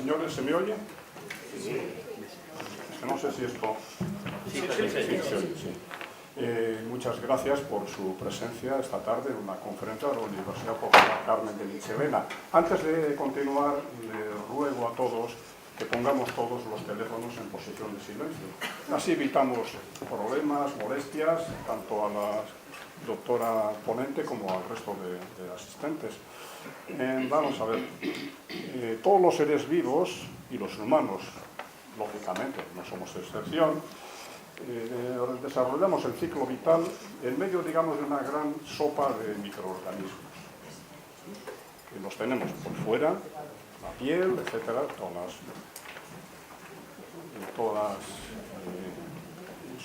Señores, ¿se me oye? Sí. Es que no sé si esto... Sí, se oye, sí. Muchas gracias por su presencia esta tarde en una conferencia de la Universidad Popular Carmen de Michelena. Antes de continuar, le ruego a todos que pongamos todos los teléfonos en posición de silencio. Así evitamos problemas, molestias, tanto a la doctora ponente como al resto de asistentes. Vamos a ver, todos los seres vivos y los humanos, lógicamente, no somos excepción, desarrollamos el ciclo vital en medio, digamos, de una gran sopa de microorganismos. Que los tenemos por fuera, la piel, etcétera, todas las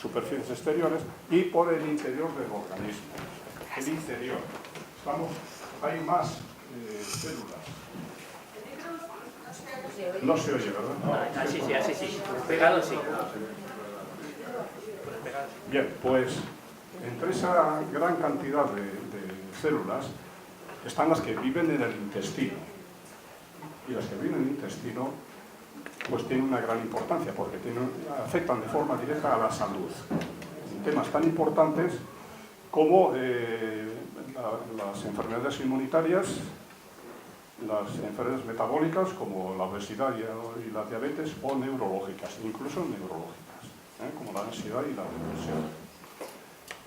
superficies exteriores, y por el interior del organismo. El interior. Hay más células. No se oye, ¿verdad? Sí. Pegado sí. Bien, pues entre esa gran cantidad de células están las que viven en el intestino. Y las que viven en el intestino pues tienen una gran importancia porque afectan de forma directa a la salud. Temas tan importantes como las enfermedades inmunitarias, las enfermedades metabólicas como la obesidad y la diabetes, o neurológicas, incluso neurológicas, como la ansiedad y la depresión.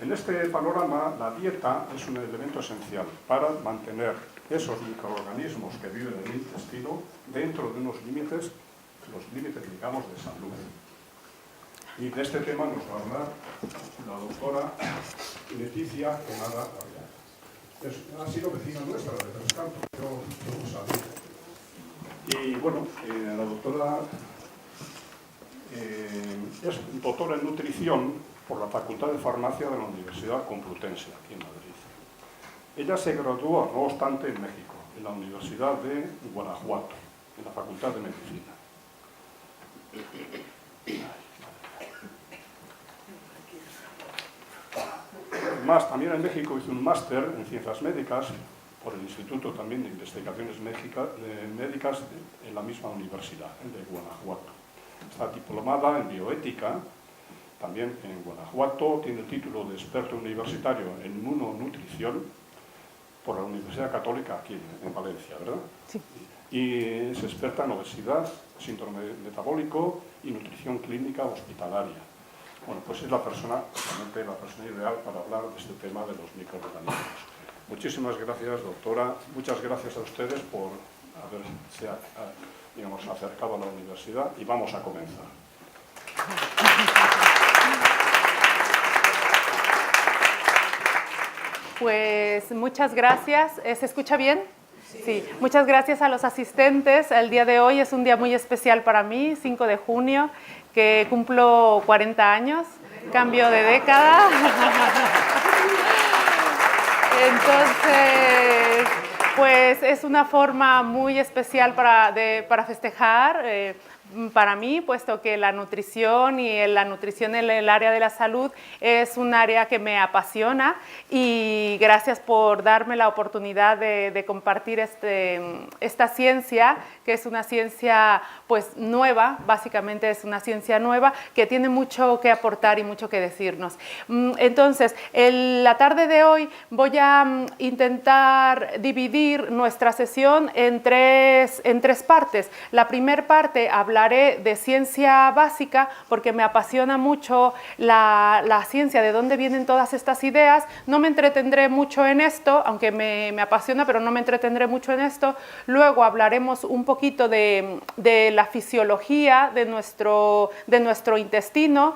En este panorama, la dieta es un elemento esencial para mantener esos microorganismos que viven en el intestino dentro de unos límites, digamos, de salud. Y de este tema nos va a hablar la doctora Leticia Conada Arias. Ha sido vecina nuestra de Tres Cantos, yo lo sabía. Y bueno, la doctora es doctora en nutrición por la Facultad de Farmacia de la Universidad Complutense, aquí en Madrid. Ella se graduó, no obstante, en México, en la Universidad de Guanajuato, en la Facultad de Medicina. Más, también en México hizo un máster en Ciencias Médicas por el Instituto también de Investigaciones Médicas en la misma universidad, de Guanajuato. Está diplomada en bioética, también en Guanajuato, tiene el título de experto universitario en inmunonutrición por la Universidad Católica aquí en Valencia, ¿verdad? Sí. Y es experta en obesidad, síndrome metabólico y nutrición clínica hospitalaria. Bueno, pues es realmente la persona ideal para hablar de este tema de los microorganismos. Muchísimas gracias, doctora. Muchas gracias a ustedes por haberse acercado a la universidad y vamos a comenzar. Pues muchas gracias. ¿Se escucha bien? Sí. Muchas gracias a los asistentes. El día de hoy es un día muy especial para mí, 5 de junio, que cumplo 40 años, cambio de década. Entonces, pues es una forma muy especial para festejar para mí, puesto que la nutrición en el área de la salud es un área que me apasiona, y gracias por darme la oportunidad de compartir esta ciencia, que es una ciencia pues nueva, básicamente es una ciencia nueva que tiene mucho que aportar y mucho que decirnos. Entonces, la tarde de hoy voy a intentar dividir nuestra sesión en tres partes. La primera parte hablaré de ciencia básica, porque me apasiona mucho la ciencia, de dónde vienen todas estas ideas. No me entretendré mucho en esto, aunque me apasiona, pero no me entretendré mucho en esto. Luego hablaremos un poquito de la fisiología de nuestro intestino.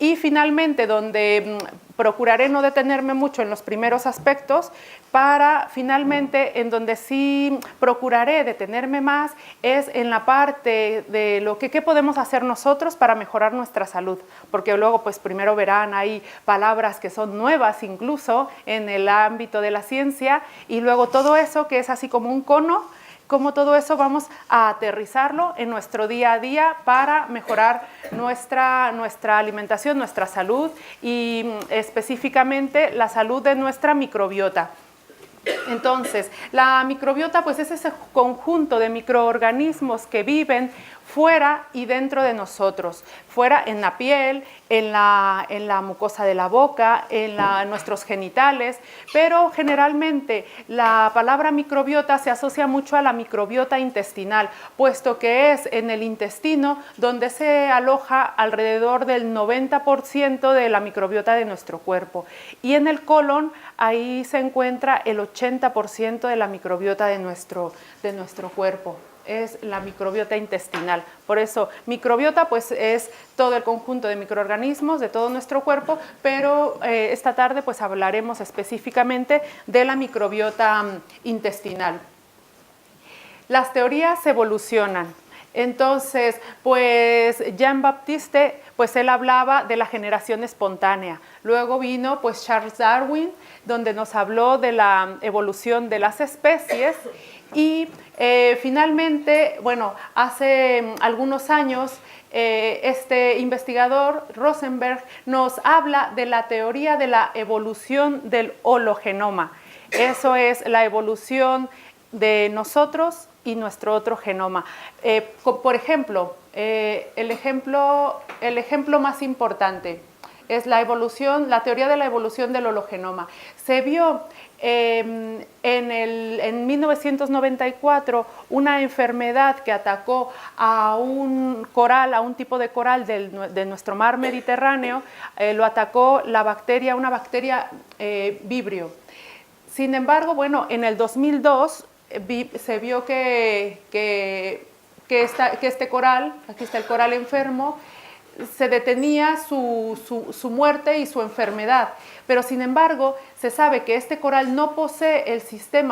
Y finalmente, donde procuraré no detenerme mucho en los primeros aspectos, para finalmente, en donde sí procuraré detenerme más, es en la parte de qué podemos hacer nosotros para mejorar nuestra salud. Porque luego, pues primero verán, hay palabras que son nuevas incluso en el ámbito de la ciencia, y luego todo eso que es así como un cono, cómo todo eso vamos a aterrizarlo en nuestro día a día para mejorar nuestra alimentación, nuestra salud, y específicamente la salud de nuestra microbiota. Entonces, la microbiota pues es ese conjunto de microorganismos que viven fuera y dentro de nosotros, fuera en la piel, en la mucosa de la boca, en nuestros genitales, pero generalmente la palabra microbiota se asocia mucho a la microbiota intestinal, puesto que es en el intestino donde se aloja alrededor del 90% de la microbiota de nuestro cuerpo, y en el colon ahí se encuentra el 80% de la microbiota de nuestro cuerpo. Es la microbiota intestinal. Por eso, microbiota pues es todo el conjunto de microorganismos de todo nuestro cuerpo, pero esta tarde pues hablaremos específicamente de la microbiota intestinal. Las teorías evolucionan. Entonces, pues Jean-Baptiste, pues él hablaba de la generación espontánea. Luego vino pues Charles Darwin, donde nos habló de la evolución de las especies. Y finalmente, bueno, hace algunos años, este investigador, Rosenberg, nos habla de la teoría de la evolución del hologenoma. Eso es la evolución de nosotros y nuestro otro genoma. Por ejemplo, el ejemplo más importante es la teoría de la evolución del hologenoma. Se vio en 1994 una enfermedad que atacó a un coral, a un tipo de coral de nuestro mar Mediterráneo, lo atacó una bacteria Vibrio. Sin embargo, bueno, en el 2002 se vio que este coral, aquí está el coral enfermo, se detenía su muerte y su enfermedad, pero sin embargo se sabe que este coral no posee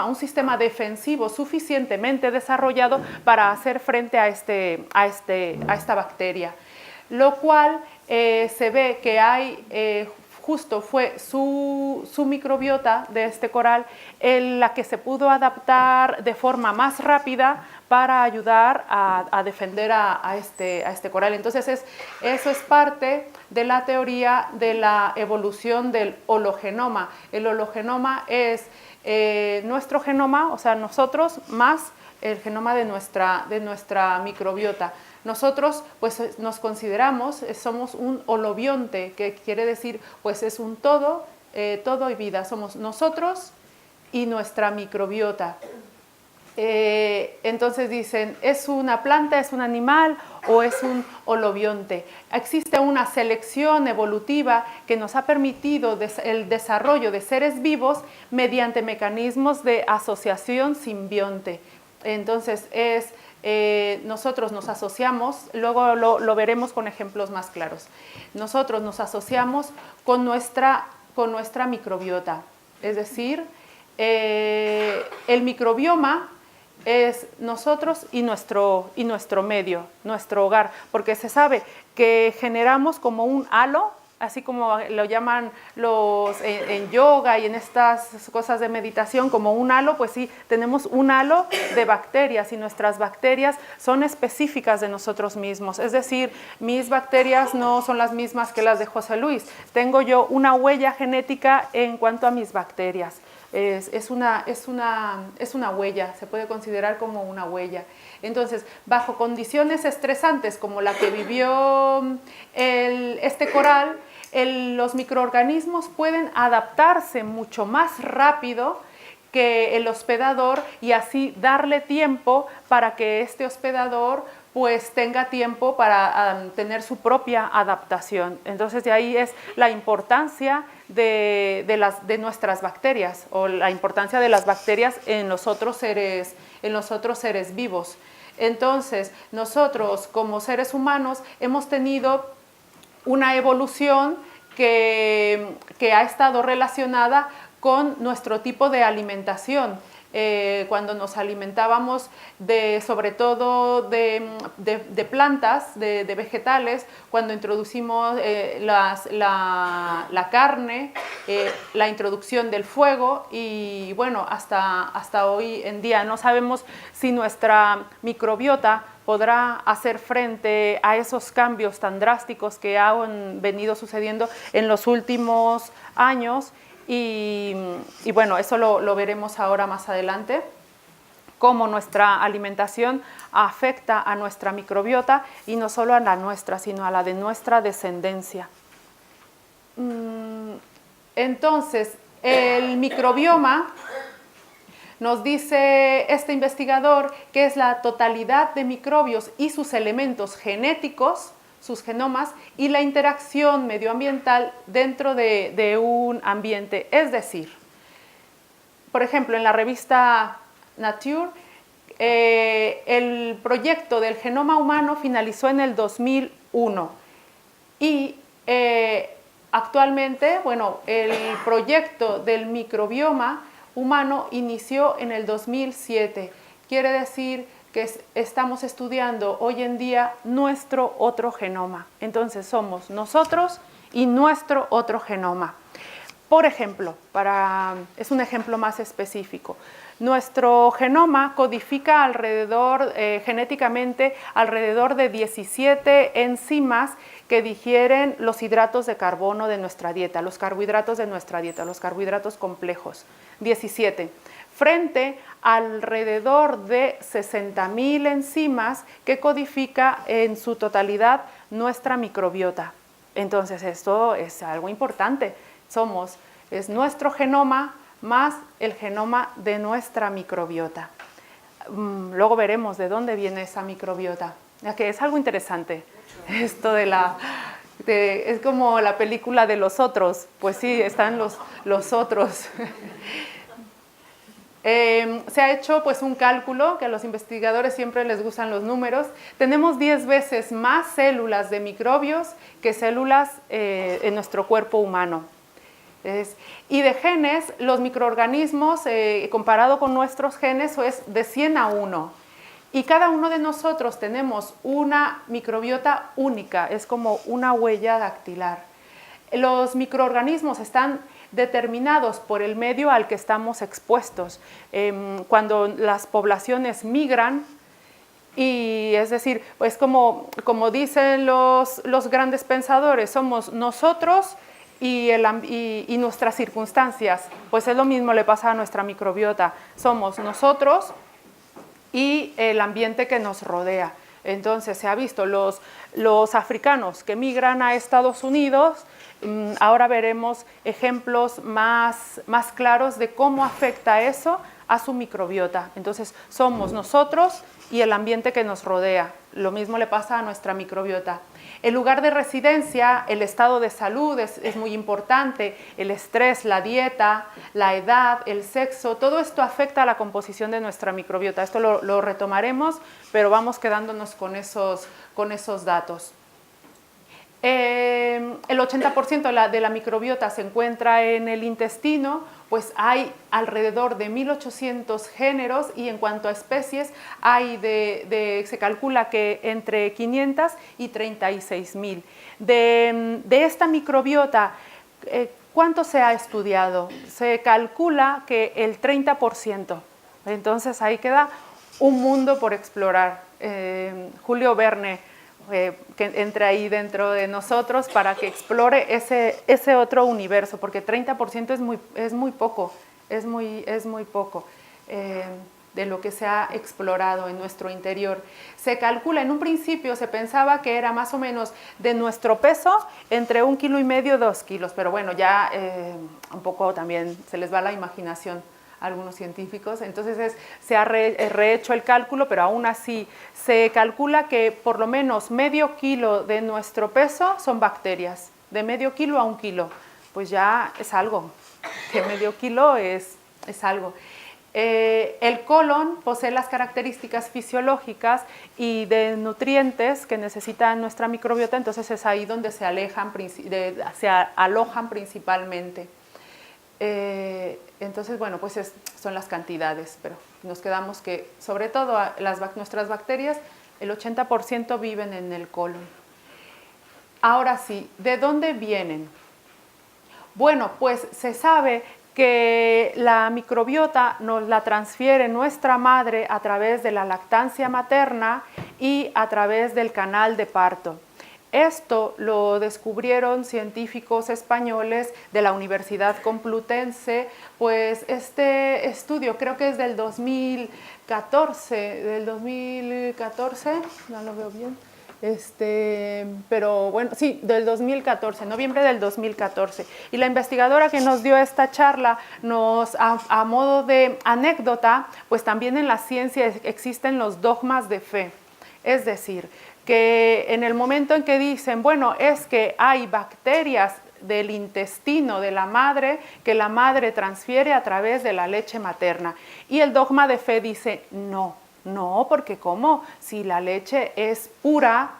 un sistema defensivo suficientemente desarrollado para hacer frente a esta bacteria, lo cual se ve que hay justo fue su microbiota de este coral en la que se pudo adaptar de forma más rápida para ayudar a defender a este coral. Entonces eso es parte de la teoría de la evolución del hologenoma. El hologenoma es nuestro genoma, o sea, nosotros más el genoma de nuestra microbiota. Nosotros pues nos consideramos, somos un holobionte, que quiere decir pues es un todo y vida. Somos nosotros y nuestra microbiota. Entonces dicen, ¿es una planta, es un animal o es un holobionte? Existe una selección evolutiva que nos ha permitido el desarrollo de seres vivos mediante mecanismos de asociación simbionte. Entonces nosotros nos asociamos, luego lo veremos con ejemplos más claros. Nosotros nos asociamos con nuestra microbiota, es decir, el microbioma es nosotros y nuestro medio, nuestro hogar, porque se sabe que generamos como un halo, así como lo llaman en yoga y en estas cosas de meditación, como un halo. Pues sí, tenemos un halo de bacterias y nuestras bacterias son específicas de nosotros mismos. Es decir, mis bacterias no son las mismas que las de José Luis. Tengo yo una huella genética en cuanto a mis bacterias. Es una huella, se puede considerar como una huella. Entonces, bajo condiciones estresantes como la que vivió este coral, los microorganismos pueden adaptarse mucho más rápido que el hospedador y así darle tiempo para que este hospedador pues tenga tiempo para tener su propia adaptación. Entonces de ahí es la importancia de nuestras bacterias, o la importancia de las bacterias en los otros seres vivos. Entonces nosotros como seres humanos hemos tenido una evolución que ha estado relacionada con nuestro tipo de alimentación. Cuando nos alimentábamos sobre todo de plantas, de vegetales, cuando introducimos la carne, la introducción del fuego, y bueno, hasta hoy en día no sabemos si nuestra microbiota podrá hacer frente a esos cambios tan drásticos que han venido sucediendo en los últimos años. Y bueno, eso lo veremos ahora más adelante, cómo nuestra alimentación afecta a nuestra microbiota y no solo a la nuestra, sino a la de nuestra descendencia. Entonces, el microbioma, nos dice este investigador, que es la totalidad de microbios y sus elementos genéticos, sus genomas, y la interacción medioambiental dentro de un ambiente. Es decir, por ejemplo, en la revista Nature, el proyecto del genoma humano finalizó en el 2001 y actualmente, bueno, el proyecto del microbioma humano inició en el 2007. Quiere decir que estamos estudiando hoy en día nuestro otro genoma. Entonces somos nosotros y nuestro otro genoma. Por ejemplo, es un ejemplo más específico. Nuestro genoma codifica genéticamente alrededor de 17 enzimas que digieren los hidratos de carbono de nuestra dieta, los carbohidratos de nuestra dieta, los carbohidratos complejos. 17. Frente a alrededor de 60.000 enzimas que codifica en su totalidad nuestra microbiota. Entonces, esto es algo importante. Es nuestro genoma más el genoma de nuestra microbiota. Luego veremos de dónde viene esa microbiota, ya que es algo interesante. Esto es como la película de Los Otros. Pues sí, están los otros. Se ha hecho pues un cálculo, que a los investigadores siempre les gustan los números. Tenemos 10 veces más células de microbios que células en nuestro cuerpo humano. Y de genes, los microorganismos, comparado con nuestros genes, es de 100 a 1. Y cada uno de nosotros tenemos una microbiota única, es como una huella dactilar. Los microorganismos están determinados por el medio al que estamos expuestos. Cuando las poblaciones migran, y es decir, pues como dicen los grandes pensadores, somos nosotros y nuestras circunstancias. Pues es lo mismo le pasa a nuestra microbiota. Somos nosotros y el ambiente que nos rodea. Entonces se ha visto los africanos que migran a Estados Unidos. Ahora veremos ejemplos más claros de cómo afecta eso a su microbiota. Entonces somos nosotros y el ambiente que nos rodea. Lo mismo le pasa a nuestra microbiota. El lugar de residencia, el estado de salud es muy importante, el estrés, la dieta, la edad, el sexo, todo esto afecta a la composición de nuestra microbiota. Esto lo retomaremos, pero vamos quedándonos con esos datos. El 80% de la microbiota se encuentra en el intestino, pues hay alrededor de 1.800 géneros y en cuanto a especies se calcula que entre 500 y 36.000. De esta microbiota, ¿cuánto se ha estudiado? Se calcula que el 30%. Entonces ahí queda un mundo por explorar. Julio Verne, que entre ahí dentro de nosotros para que explore ese otro universo, porque 30% es muy poco, es muy poco de lo que se ha explorado en nuestro interior. Se calcula, en un principio se pensaba que era más o menos de nuestro peso entre 1,5 kilos, 2 kilos, pero bueno, ya un poco también se les va la imaginación a algunos científicos. Entonces se ha rehecho el cálculo, pero aún así se calcula que por lo menos medio kilo de nuestro peso son bacterias, de medio kilo a 1 kilo, pues ya es algo, que medio kilo es algo. El colon posee las características fisiológicas y de nutrientes que necesita nuestra microbiota, entonces es ahí donde se alojan principalmente. Entonces, bueno, pues son las cantidades, pero nos quedamos que, sobre todo, nuestras bacterias, el 80% viven en el colon. Ahora sí, ¿de dónde vienen? Bueno, pues se sabe que la microbiota nos la transfiere nuestra madre a través de la lactancia materna y a través del canal de parto. Esto lo descubrieron científicos españoles de la Universidad Complutense, pues este estudio creo que es del 2014, no lo veo bien, pero bueno, sí, del 2014, noviembre del 2014. Y la investigadora que nos dio esta charla a modo de anécdota, pues también en la ciencia existen los dogmas de fe. Es decir, que en el momento en que dicen, bueno, es que hay bacterias del intestino de la madre que la madre transfiere a través de la leche materna. Y el dogma de fe dice, no, porque ¿cómo? Si la leche es pura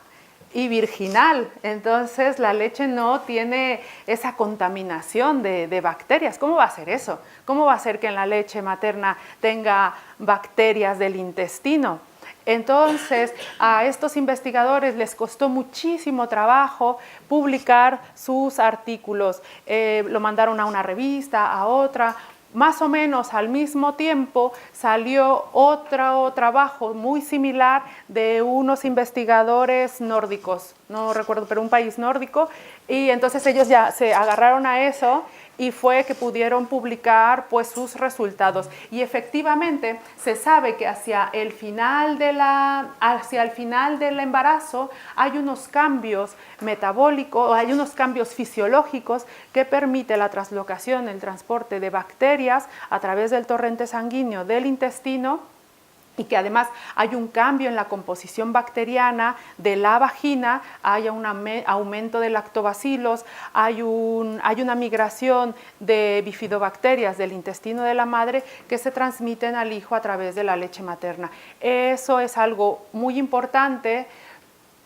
y virginal, entonces la leche no tiene esa contaminación de bacterias. ¿Cómo va a ser eso? ¿Cómo va a ser que en la leche materna tenga bacterias del intestino? Entonces, a estos investigadores les costó muchísimo trabajo publicar sus artículos. Lo mandaron a una revista, a otra. Más o menos al mismo tiempo salió otro trabajo muy similar de unos investigadores nórdicos, no recuerdo, pero un país nórdico, y entonces ellos ya se agarraron a eso y fue que pudieron publicar pues sus resultados. Y efectivamente se sabe que hacia el final del embarazo hay unos cambios metabólicos, hay unos cambios fisiológicos que permiten la translocación, el transporte de bacterias a través del torrente sanguíneo del intestino, y que además hay un cambio en la composición bacteriana de la vagina, hay un aumento de lactobacilos, hay una migración de bifidobacterias del intestino de la madre que se transmiten al hijo a través de la leche materna. Eso es algo muy importante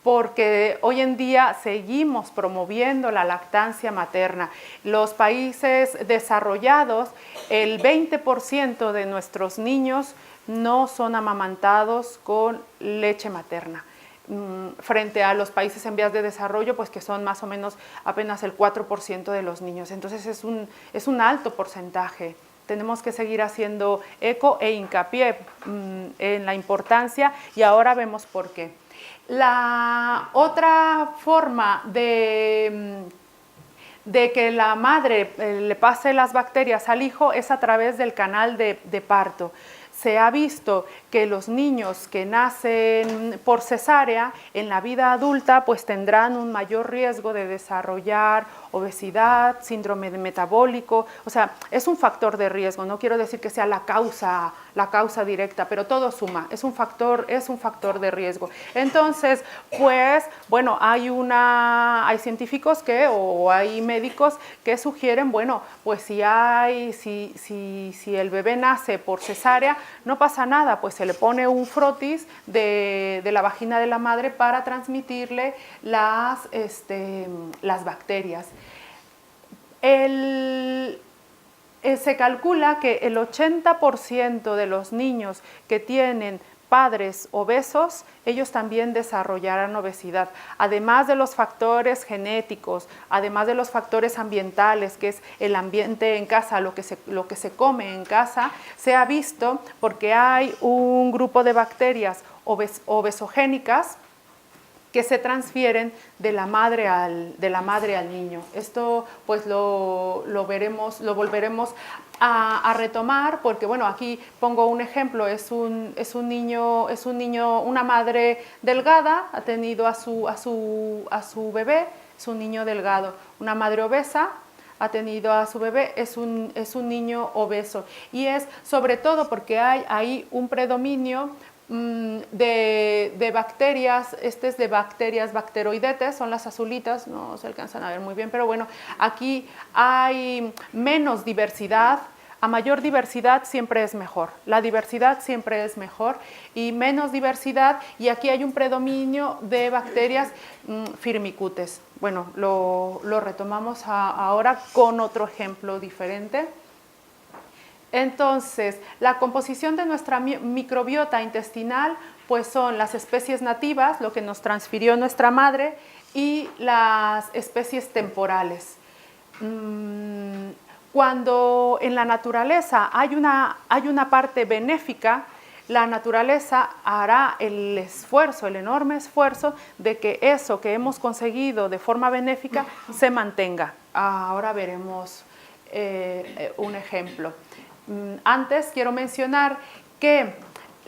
porque hoy en día seguimos promoviendo la lactancia materna. Los países desarrollados, el 20% de nuestros niños no son amamantados con leche materna, frente a los países en vías de desarrollo, pues que son más o menos apenas el 4% de los niños. Entonces es un alto porcentaje. Tenemos que seguir haciendo eco e hincapié en la importancia, y ahora vemos por qué. La otra forma de que la madre le pase las bacterias al hijo es a través del canal de parto. Se ha visto que los niños que nacen por cesárea en la vida adulta pues tendrán un mayor riesgo de desarrollar obesidad, síndrome metabólico, o sea, es un factor de riesgo. No quiero decir que sea la causa directa, pero todo suma, es un factor de riesgo. Entonces, pues, bueno, hay científicos o hay médicos que sugieren, bueno, pues si el bebé nace por cesárea, no pasa nada, pues se le pone un frotis de la vagina de la madre para transmitirle las bacterias. Se calcula que el 80% de los niños que tienen padres obesos, ellos también desarrollarán obesidad, además de los factores genéticos, además de los factores ambientales, que es el ambiente en casa, lo que se come en casa. Se ha visto porque hay un grupo de bacterias obesogénicas que se transfieren de la madre al niño. Esto pues lo volveremos a retomar, porque bueno, aquí pongo un ejemplo, es un niño, una madre delgada, ha tenido a su bebé, es un niño delgado. Una madre obesa ha tenido a su bebé, es un niño obeso. Y es sobre todo porque hay ahí un predominio de bacterias, es de bacterias bacteroidetes, son las azulitas, no se alcanzan a ver muy bien, pero bueno, aquí hay menos diversidad. A mayor diversidad siempre es mejor, la diversidad siempre es mejor, y menos diversidad, y aquí hay un predominio de bacterias firmicutes. Bueno, lo retomamos ahora con otro ejemplo diferente. Entonces, la composición de nuestra microbiota intestinal pues son las especies nativas, lo que nos transfirió nuestra madre, y las especies temporales. Cuando en la naturaleza hay una parte benéfica, la naturaleza hará el esfuerzo, el enorme esfuerzo de que eso que hemos conseguido de forma benéfica se mantenga. Ahora veremos un ejemplo. Antes quiero mencionar que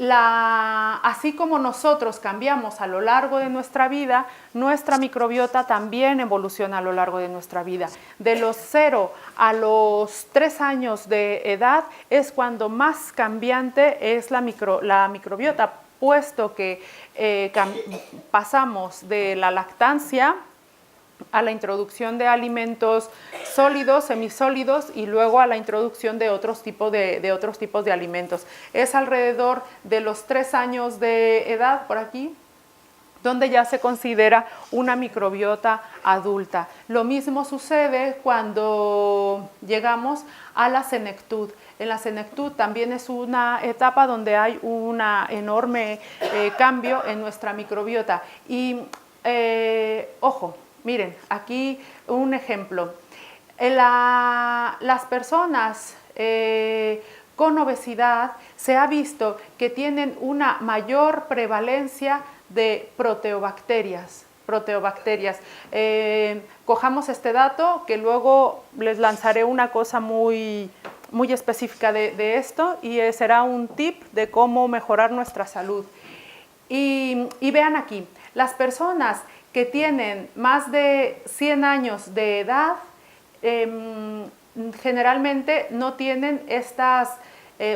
así como nosotros cambiamos a lo largo de nuestra vida, nuestra microbiota también evoluciona a lo largo de nuestra vida. De los 0 a los 3 años de edad es cuando más cambiante es la microbiota, puesto que pasamos de la lactancia a la introducción de alimentos sólidos, semisólidos y luego a la introducción de otros tipos de alimentos. Es alrededor de los 3 años de edad, por aquí, donde ya se considera una microbiota adulta. Lo mismo sucede cuando llegamos a la senectud. En la senectud también es una etapa donde hay un enorme cambio en nuestra microbiota. Y, ojo, miren, aquí un ejemplo. Las personas con obesidad se ha visto que tienen una mayor prevalencia de proteobacterias. Cojamos este dato, que luego les lanzaré una cosa muy específica de esto, y será un tip de cómo mejorar nuestra salud. Y vean aquí, las personas que tienen más de 100 años de edad, generalmente no tienen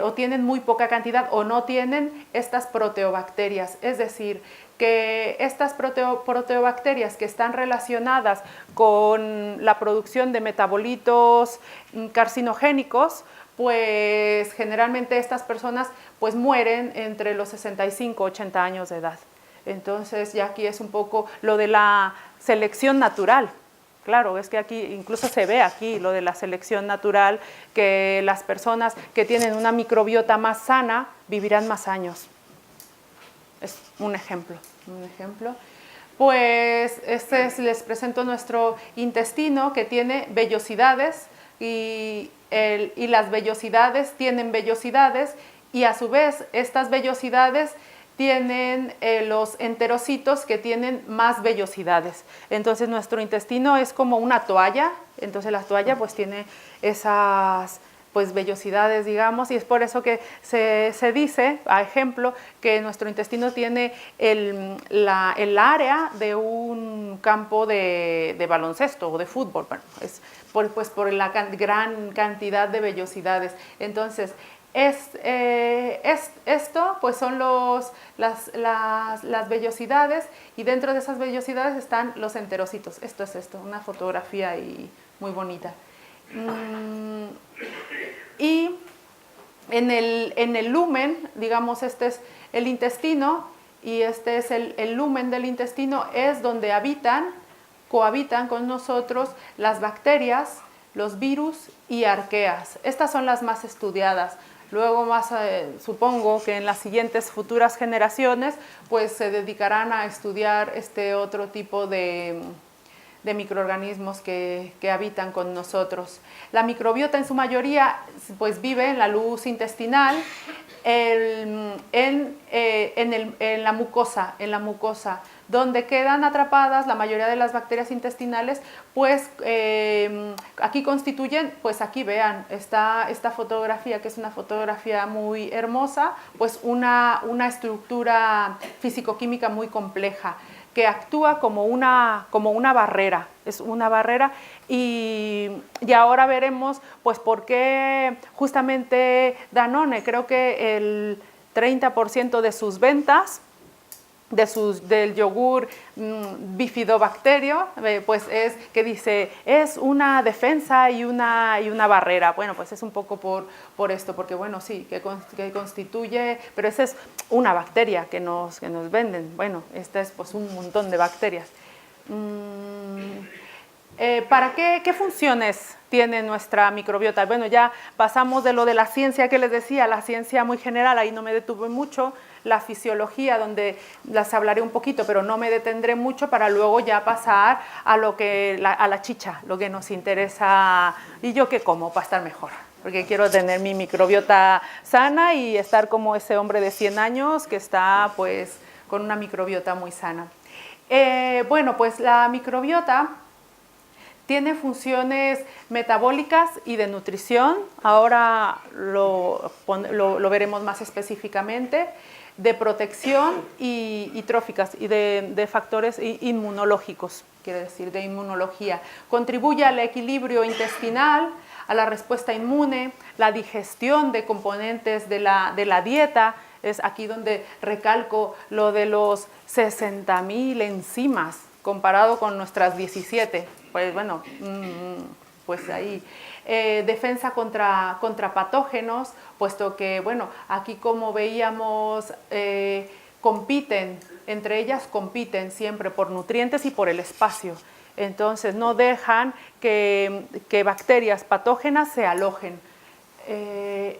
o tienen muy poca cantidad o no tienen estas proteobacterias. Es decir, que estas proteobacterias que están relacionadas con la producción de metabolitos carcinogénicos, pues generalmente estas personas pues mueren entre los 65 y 80 años de edad. Entonces ya aquí es un poco lo de la selección natural. Claro, es que aquí incluso se ve aquí lo de la selección natural, que las personas que tienen una microbiota más sana vivirán más años. Es un ejemplo. Pues les presento nuestro intestino, que tiene vellosidades y las vellosidades tienen vellosidades, y a su vez estas vellosidades tienen los enterocitos, que tienen más vellosidades. Entonces nuestro intestino es como una toalla, entonces la toalla pues tiene esas pues vellosidades, digamos, y es por eso que se dice, a ejemplo, que nuestro intestino tiene el área de un campo de baloncesto o de fútbol. Bueno, es por la gran cantidad de vellosidades. Entonces, esto pues son las vellosidades, y dentro de esas vellosidades están los enterocitos. Esto es una fotografía muy bonita. Y en el lumen, digamos, este es el intestino y este es el lumen del intestino, es donde cohabitan con nosotros las bacterias, los virus y arqueas. Estas son las más estudiadas. Luego supongo que en las siguientes futuras generaciones pues se dedicarán a estudiar este otro tipo de microorganismos que habitan con nosotros. La microbiota en su mayoría pues vive en la luz intestinal, en la mucosa, donde quedan atrapadas la mayoría de las bacterias intestinales, pues aquí constituyen, pues aquí vean esta fotografía, que es una fotografía muy hermosa, pues una estructura físico-química muy compleja, que actúa como una barrera, es una barrera, y ahora veremos pues por qué justamente Danone, creo que el 30% de sus ventas del yogur bifidobacterio, pues es que dice, es una defensa y una barrera. Bueno, pues es un poco por esto, porque bueno, sí, que constituye, pero esa es una bacteria que nos venden. Bueno, esta es pues un montón de bacterias. ¿Para qué funciones tiene nuestra microbiota? Bueno, ya pasamos de lo de la ciencia que les decía, la ciencia muy general, ahí no me detuve mucho, la fisiología, donde las hablaré un poquito, pero no me detendré mucho, para luego ya pasar a a la chicha, lo que nos interesa, y yo qué como para estar mejor. porque quiero tener mi microbiota sana y estar como ese hombre de 100 años que está pues con una microbiota muy sana. Bueno, pues la microbiota tiene funciones metabólicas y de nutrición, ahora lo veremos más específicamente, de protección y tróficas y de factores inmunológicos, quiere decir, de inmunología. Contribuye al equilibrio intestinal, a la respuesta inmune, la digestión de componentes de la dieta. Es aquí donde recalco lo de los 60.000 enzimas comparado con nuestras 17. Pues bueno, pues ahí. Defensa contra patógenos, puesto que, bueno, aquí como veíamos, compiten, entre ellas compiten siempre por nutrientes y por el espacio. Entonces no dejan que bacterias patógenas se alojen.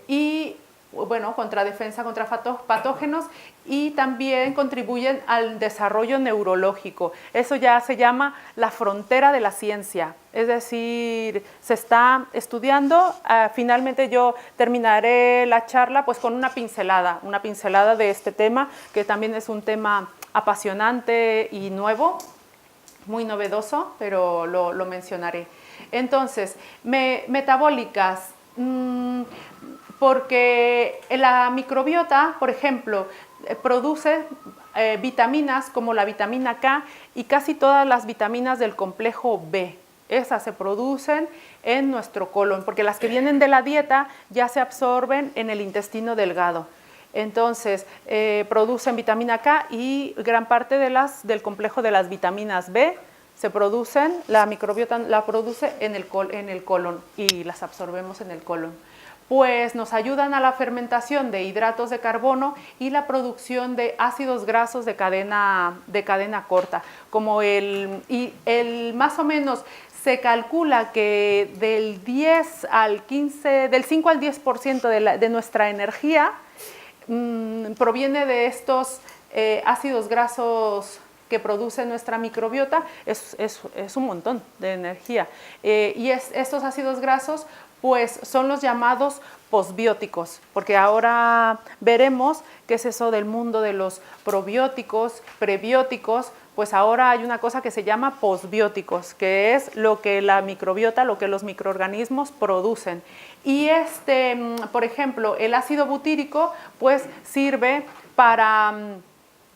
Y bueno, defensa contra patógenos, y también contribuyen al desarrollo neurológico. Eso ya se llama la frontera de la ciencia, es decir, se está estudiando. Finalmente yo terminaré la charla pues con una pincelada de este tema, que también es un tema apasionante y nuevo, muy novedoso, pero lo mencionaré. Entonces, metabólicas. Porque la microbiota, por ejemplo, produce vitaminas como la vitamina K y casi todas las vitaminas del complejo B. Esas se producen en nuestro colon, porque las que vienen de la dieta ya se absorben en el intestino delgado. Entonces, producen vitamina K y gran parte del complejo de las vitaminas B se producen, la microbiota la produce en el colon y las absorbemos en el colon. Pues nos ayudan a la fermentación de hidratos de carbono y la producción de ácidos grasos de cadena corta, como más o menos se calcula que del 10 al 15, del 5 al 10% de nuestra energía proviene de estos ácidos grasos que produce nuestra microbiota. Es un montón de energía. Y estos ácidos grasos pues son los llamados posbióticos, porque ahora veremos qué es eso del mundo de los probióticos, prebióticos. Pues ahora hay una cosa que se llama posbióticos, que es lo que la microbiota, lo que los microorganismos producen. Y por ejemplo, el ácido butírico pues sirve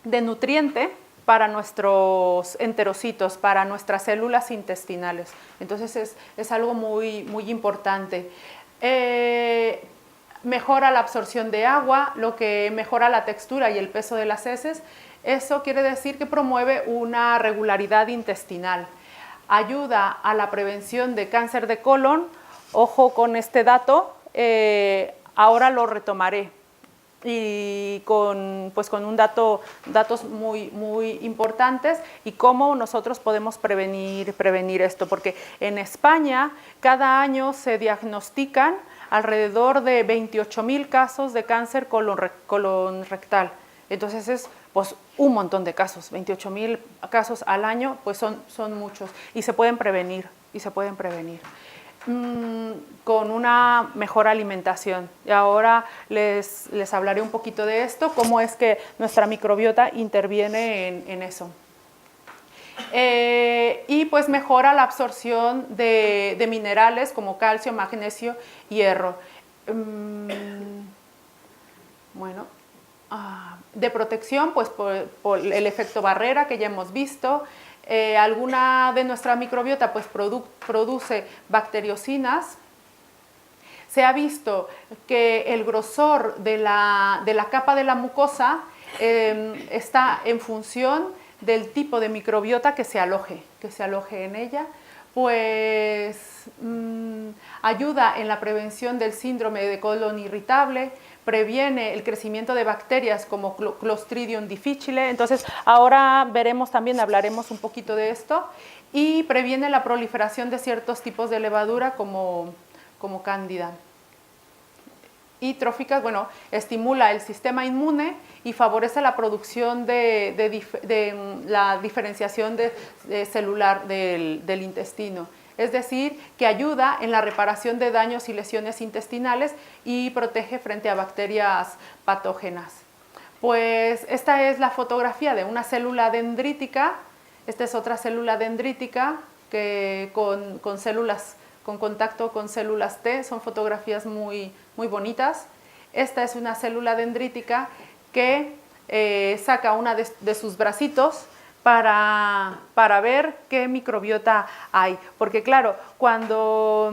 de nutriente para nuestros enterocitos, para nuestras células intestinales. Entonces es algo muy, muy importante. Mejora la absorción de agua, lo que mejora la textura y el peso de las heces. Eso quiere decir que promueve una regularidad intestinal. Ayuda a la prevención de cáncer de colon. Ojo con este dato, ahora lo retomaré. Y con datos muy, muy importantes y cómo nosotros podemos prevenir esto, porque en España cada año se diagnostican alrededor de 28.000 casos de cáncer colon rectal. Entonces es pues un montón de casos, 28.000 casos al año, pues son muchos y se pueden prevenir. Con una mejor alimentación. Y ahora les hablaré un poquito de esto, cómo es que nuestra microbiota interviene en eso. Y pues mejora la absorción de minerales como calcio, magnesio, hierro. Bueno, de protección, pues por el efecto barrera que ya hemos visto. Alguna de nuestra microbiota pues produce bacteriocinas. Se ha visto que el grosor de la capa de la mucosa está en función del tipo de microbiota que se aloje en ella. Pues ayuda en la prevención del síndrome de colon irritable, previene el crecimiento de bacterias como Clostridium difficile. Entonces ahora hablaremos un poquito de esto, y previene la proliferación de ciertos tipos de levadura como cándida. Y tróficas, bueno, estimula el sistema inmune y favorece la producción de la diferenciación celular del intestino. es decir, que ayuda en la reparación de daños y lesiones intestinales y protege frente a bacterias patógenas. Pues esta es la fotografía de una célula dendrítica. Esta es otra célula dendrítica que con contacto con células T. Son fotografías muy bonitas. Esta es una célula dendrítica que saca una de sus bracitos para ver qué microbiota hay. Porque claro, cuando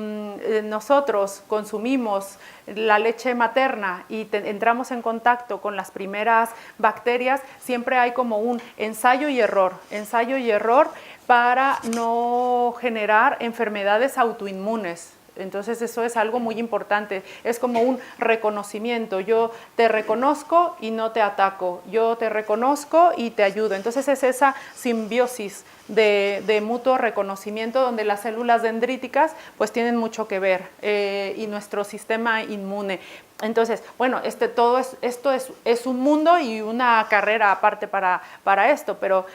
nosotros consumimos la leche materna y entramos en contacto con las primeras bacterias, siempre hay como un ensayo y error para no generar enfermedades autoinmunes. Entonces eso es algo muy importante, es como un reconocimiento. Yo te reconozco y no te ataco, yo te reconozco y te ayudo. Entonces es esa simbiosis de mutuo reconocimiento donde las células dendríticas pues tienen mucho que ver y nuestro sistema inmune. Entonces, bueno, esto es un mundo y una carrera aparte para esto, pero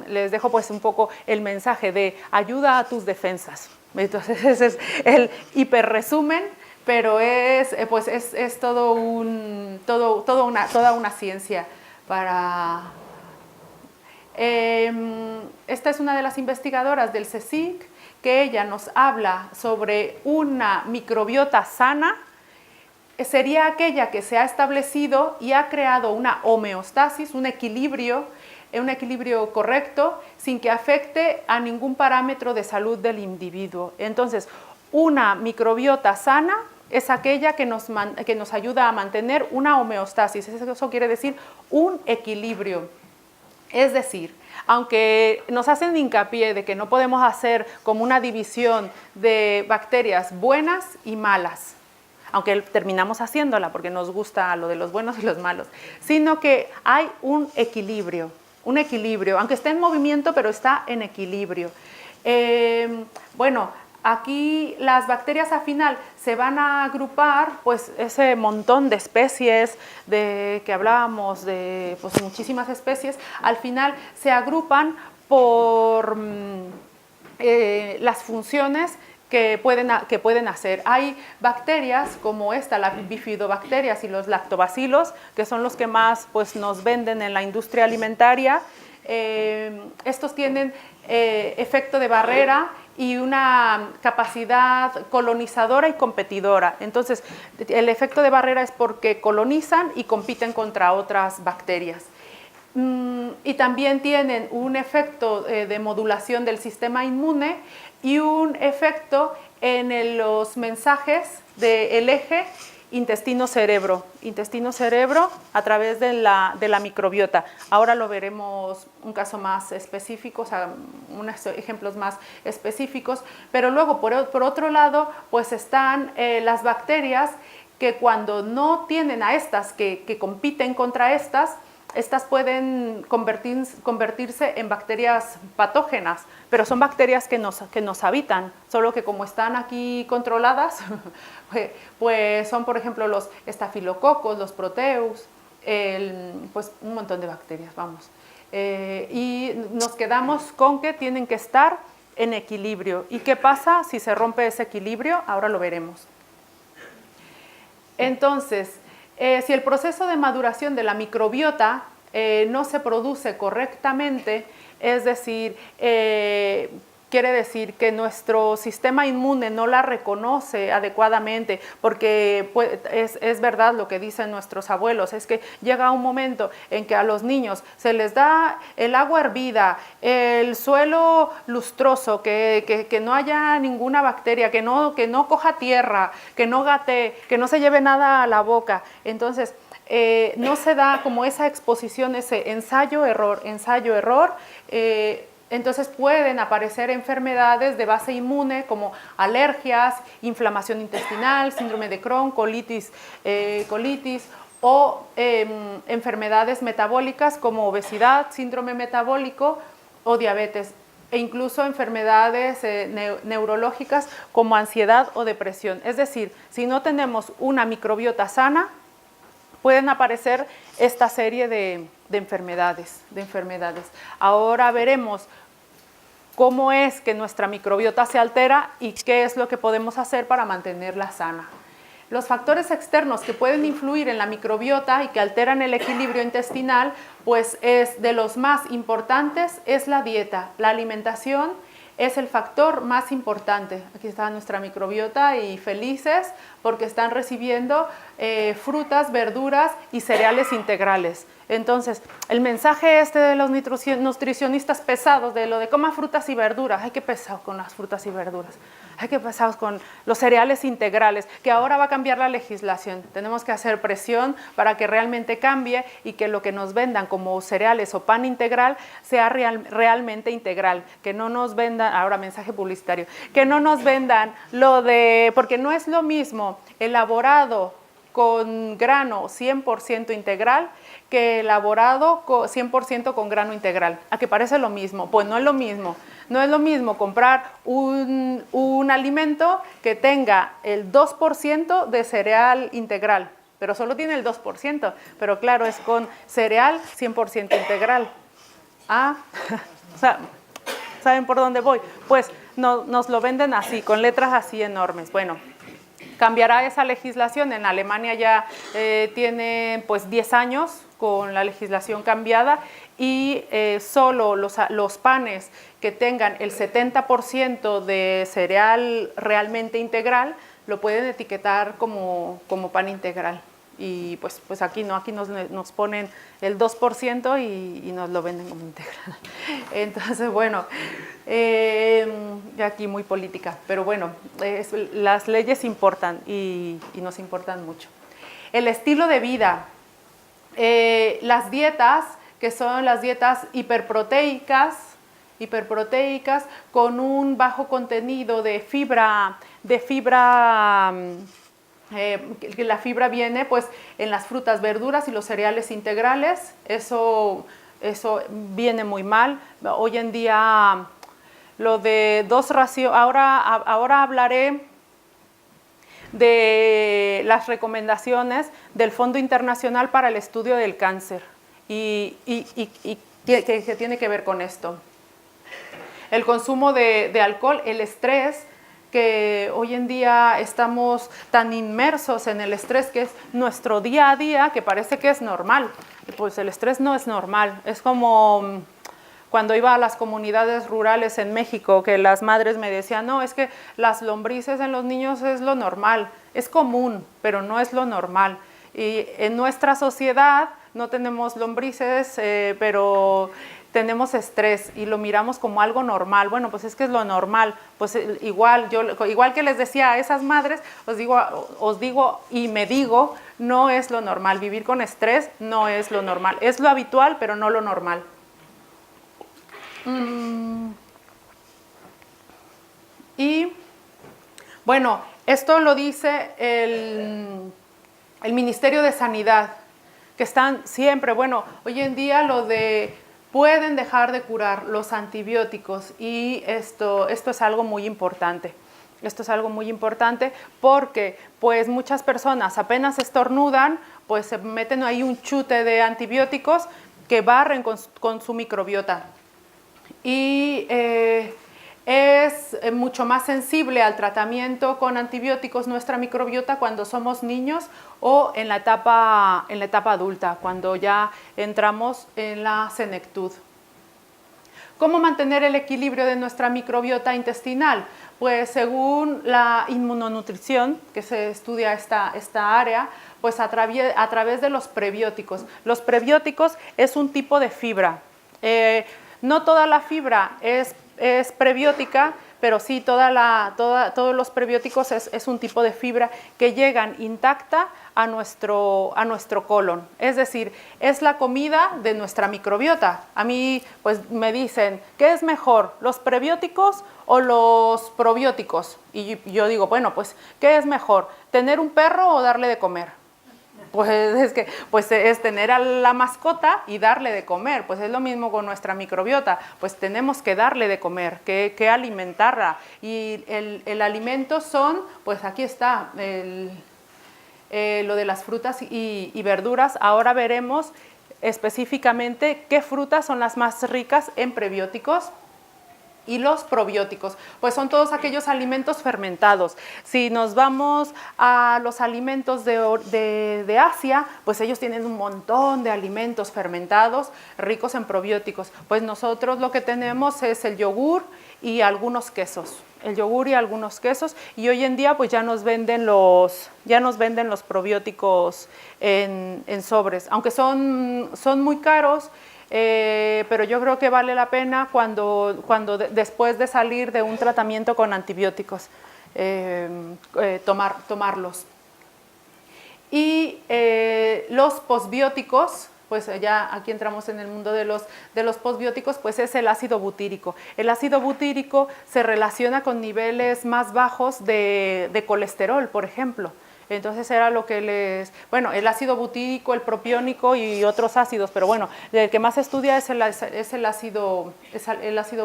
les dejo pues un poco el mensaje de ayuda a tus defensas. Entonces ese es el hiperresumen, pero es toda una ciencia para... esta es una de las investigadoras del CSIC, que ella nos habla sobre una microbiota sana. Sería aquella que se ha establecido y ha creado una homeostasis, un equilibrio correcto, sin que afecte a ningún parámetro de salud del individuo. Entonces, una microbiota sana es aquella que nos ayuda a mantener una homeostasis. Eso quiere decir un equilibrio. Es decir, aunque nos hacen hincapié de que no podemos hacer como una división de bacterias buenas y malas, aunque terminamos haciéndola porque nos gusta lo de los buenos y los malos, sino que hay un equilibrio, aunque esté en movimiento, pero está en equilibrio. Bueno, aquí las bacterias al final se van a agrupar, pues ese montón de especies que hablábamos, de pues, muchísimas especies, al final se agrupan por las funciones que pueden hacer. Hay bacterias como esta, las bifidobacterias y los lactobacilos, que son los que más pues, nos venden en la industria alimentaria. Estos tienen efecto de barrera y una capacidad colonizadora y competidora. Entonces, el efecto de barrera es porque colonizan y compiten contra otras bacterias. Y también tienen un efecto de modulación del sistema inmune y un efecto en los mensajes del eje intestino-cerebro a través de la microbiota. Ahora lo veremos un caso más específico, o sea, unos ejemplos más específicos, pero luego por otro lado pues están las bacterias que cuando no tienen a estas que compiten contra estas pueden convertirse en bacterias patógenas, pero son bacterias que nos habitan, solo que como están aquí controladas, pues son por ejemplo los estafilococos, los proteus, pues un montón de bacterias, vamos. Y nos quedamos con que tienen que estar en equilibrio. ¿Y qué pasa si se rompe ese equilibrio? Ahora lo veremos. Entonces, si el proceso de maduración de la microbiota no se produce correctamente, es decir, quiere decir que nuestro sistema inmune no la reconoce adecuadamente, porque es verdad lo que dicen nuestros abuelos, es que llega un momento en que a los niños se les da el agua hervida, el suelo lustroso, que no haya ninguna bacteria, que no coja tierra, que no gatee, que no se lleve nada a la boca. Entonces, no se da como esa exposición, ese ensayo-error, entonces pueden aparecer enfermedades de base inmune como alergias, inflamación intestinal, síndrome de Crohn, colitis o enfermedades metabólicas como obesidad, síndrome metabólico o diabetes, e incluso enfermedades neurológicas como ansiedad o depresión. Es decir, si no tenemos una microbiota sana, pueden aparecer esta serie de enfermedades. Ahora veremos cómo es que nuestra microbiota se altera y qué es lo que podemos hacer para mantenerla sana. Los factores externos que pueden influir en la microbiota y que alteran el equilibrio intestinal, pues es de los más importantes, es la dieta. La alimentación es el factor más importante. Aquí está nuestra microbiota y felices porque están recibiendo frutas, verduras y cereales integrales. Entonces, el mensaje este de los nutricionistas pesados, de lo de coma frutas y verduras, hay que pesar con las frutas y verduras, hay que pesar con los cereales integrales, que ahora va a cambiar la legislación. Tenemos que hacer presión para que realmente cambie y que lo que nos vendan como cereales o pan integral sea realmente integral, que no nos vendan, ahora mensaje publicitario, que no nos vendan lo de, porque no es lo mismo elaborado con grano 100% integral que elaborado 100% con grano integral. ¿A que parece lo mismo? Pues no es lo mismo. No es lo mismo comprar un alimento que tenga el 2% de cereal integral, pero solo tiene el 2%, pero claro, es con cereal 100% integral. Ah, o sea, ¿saben por dónde voy? Pues nos lo venden así, con letras así enormes. Bueno, cambiará esa legislación. En Alemania ya tiene pues 10 años con la legislación cambiada y solo los panes que tengan el 70% de cereal realmente integral lo pueden etiquetar como pan integral. Y pues aquí no, aquí nos ponen el 2% y nos lo venden como integral. Entonces, bueno, aquí muy política, pero bueno, las leyes importan y nos importan mucho. El estilo de vida, las dietas, que son las dietas hiperproteicas con un bajo contenido de fibra, que la fibra viene pues en las frutas, verduras y los cereales integrales. Eso viene muy mal. Hoy en día lo de 2 raciones, ahora hablaré de las recomendaciones del Fondo Internacional para el Estudio del Cáncer y que tiene que ver con esto. El consumo de alcohol, el estrés, que hoy en día estamos tan inmersos en el estrés, que es nuestro día a día, que parece que es normal. Pues el estrés no es normal. Es como cuando iba a las comunidades rurales en México, que las madres me decían, no, es que las lombrices en los niños es lo normal. Es común, pero no es lo normal. Y en nuestra sociedad no tenemos lombrices, pero tenemos estrés y lo miramos como algo normal. Bueno, pues es que es lo normal. Pues igual que les decía a esas madres, os digo y me digo, no es lo normal. Vivir con estrés no es lo normal. Es lo habitual, pero no lo normal. Y bueno, esto lo dice el Ministerio de Sanidad, que están siempre, bueno, hoy en día lo de pueden dejar de curar los antibióticos y esto es algo muy importante. Esto es algo muy importante porque pues muchas personas apenas estornudan, pues se meten ahí un chute de antibióticos que barren con su microbiota. Y es mucho más sensible al tratamiento con antibióticos nuestra microbiota cuando somos niños o en la etapa adulta, cuando ya entramos en la senectud. ¿Cómo mantener el equilibrio de nuestra microbiota intestinal? Pues según la inmunonutrición, que se estudia esta área, pues a través de los prebióticos. Los prebióticos es un tipo de fibra. No toda la fibra es prebiótica, pero sí todos los prebióticos es un tipo de fibra que llegan intacta a nuestro colon. Es decir, es la comida de nuestra microbiota. A mí pues me dicen, ¿qué es mejor, los prebióticos o los probióticos? Y yo digo, bueno, pues, ¿qué es mejor, tener un perro o darle de comer? Pues es tener a la mascota y darle de comer. Pues es lo mismo con nuestra microbiota. Pues tenemos que darle de comer, que alimentarla. Y el alimento son, pues aquí está, lo de las frutas y verduras. Ahora veremos específicamente qué frutas son las más ricas en prebióticos. Y los probióticos, pues son todos aquellos alimentos fermentados. Si nos vamos a los alimentos de Asia, pues ellos tienen un montón de alimentos fermentados ricos en probióticos. Pues nosotros lo que tenemos es el yogur y algunos quesos. El yogur y algunos quesos. Y hoy en día pues ya nos venden los probióticos en sobres. Aunque son muy caros, pero yo creo que vale la pena después de salir de un tratamiento con antibióticos, tomarlos. Y los posbióticos, pues ya aquí entramos en el mundo de los posbióticos, pues es el ácido butírico. El ácido butírico se relaciona con niveles más bajos de colesterol, por ejemplo. Entonces era lo que el ácido butírico, el propiónico y otros ácidos, pero bueno, el que más se estudia es el ácido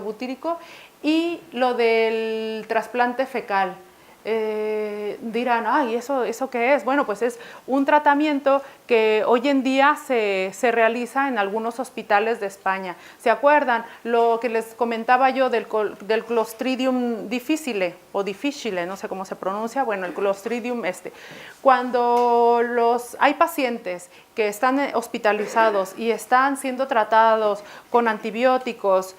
butírico. Y lo del trasplante fecal. Dirán, ay, ¿eso qué es? Bueno, pues es un tratamiento que hoy en día se realiza en algunos hospitales de España. ¿Se acuerdan lo que les comentaba yo del Clostridium difficile o difficile, no sé cómo se pronuncia? Bueno, el Clostridium Cuando hay pacientes que están hospitalizados y están siendo tratados con antibióticos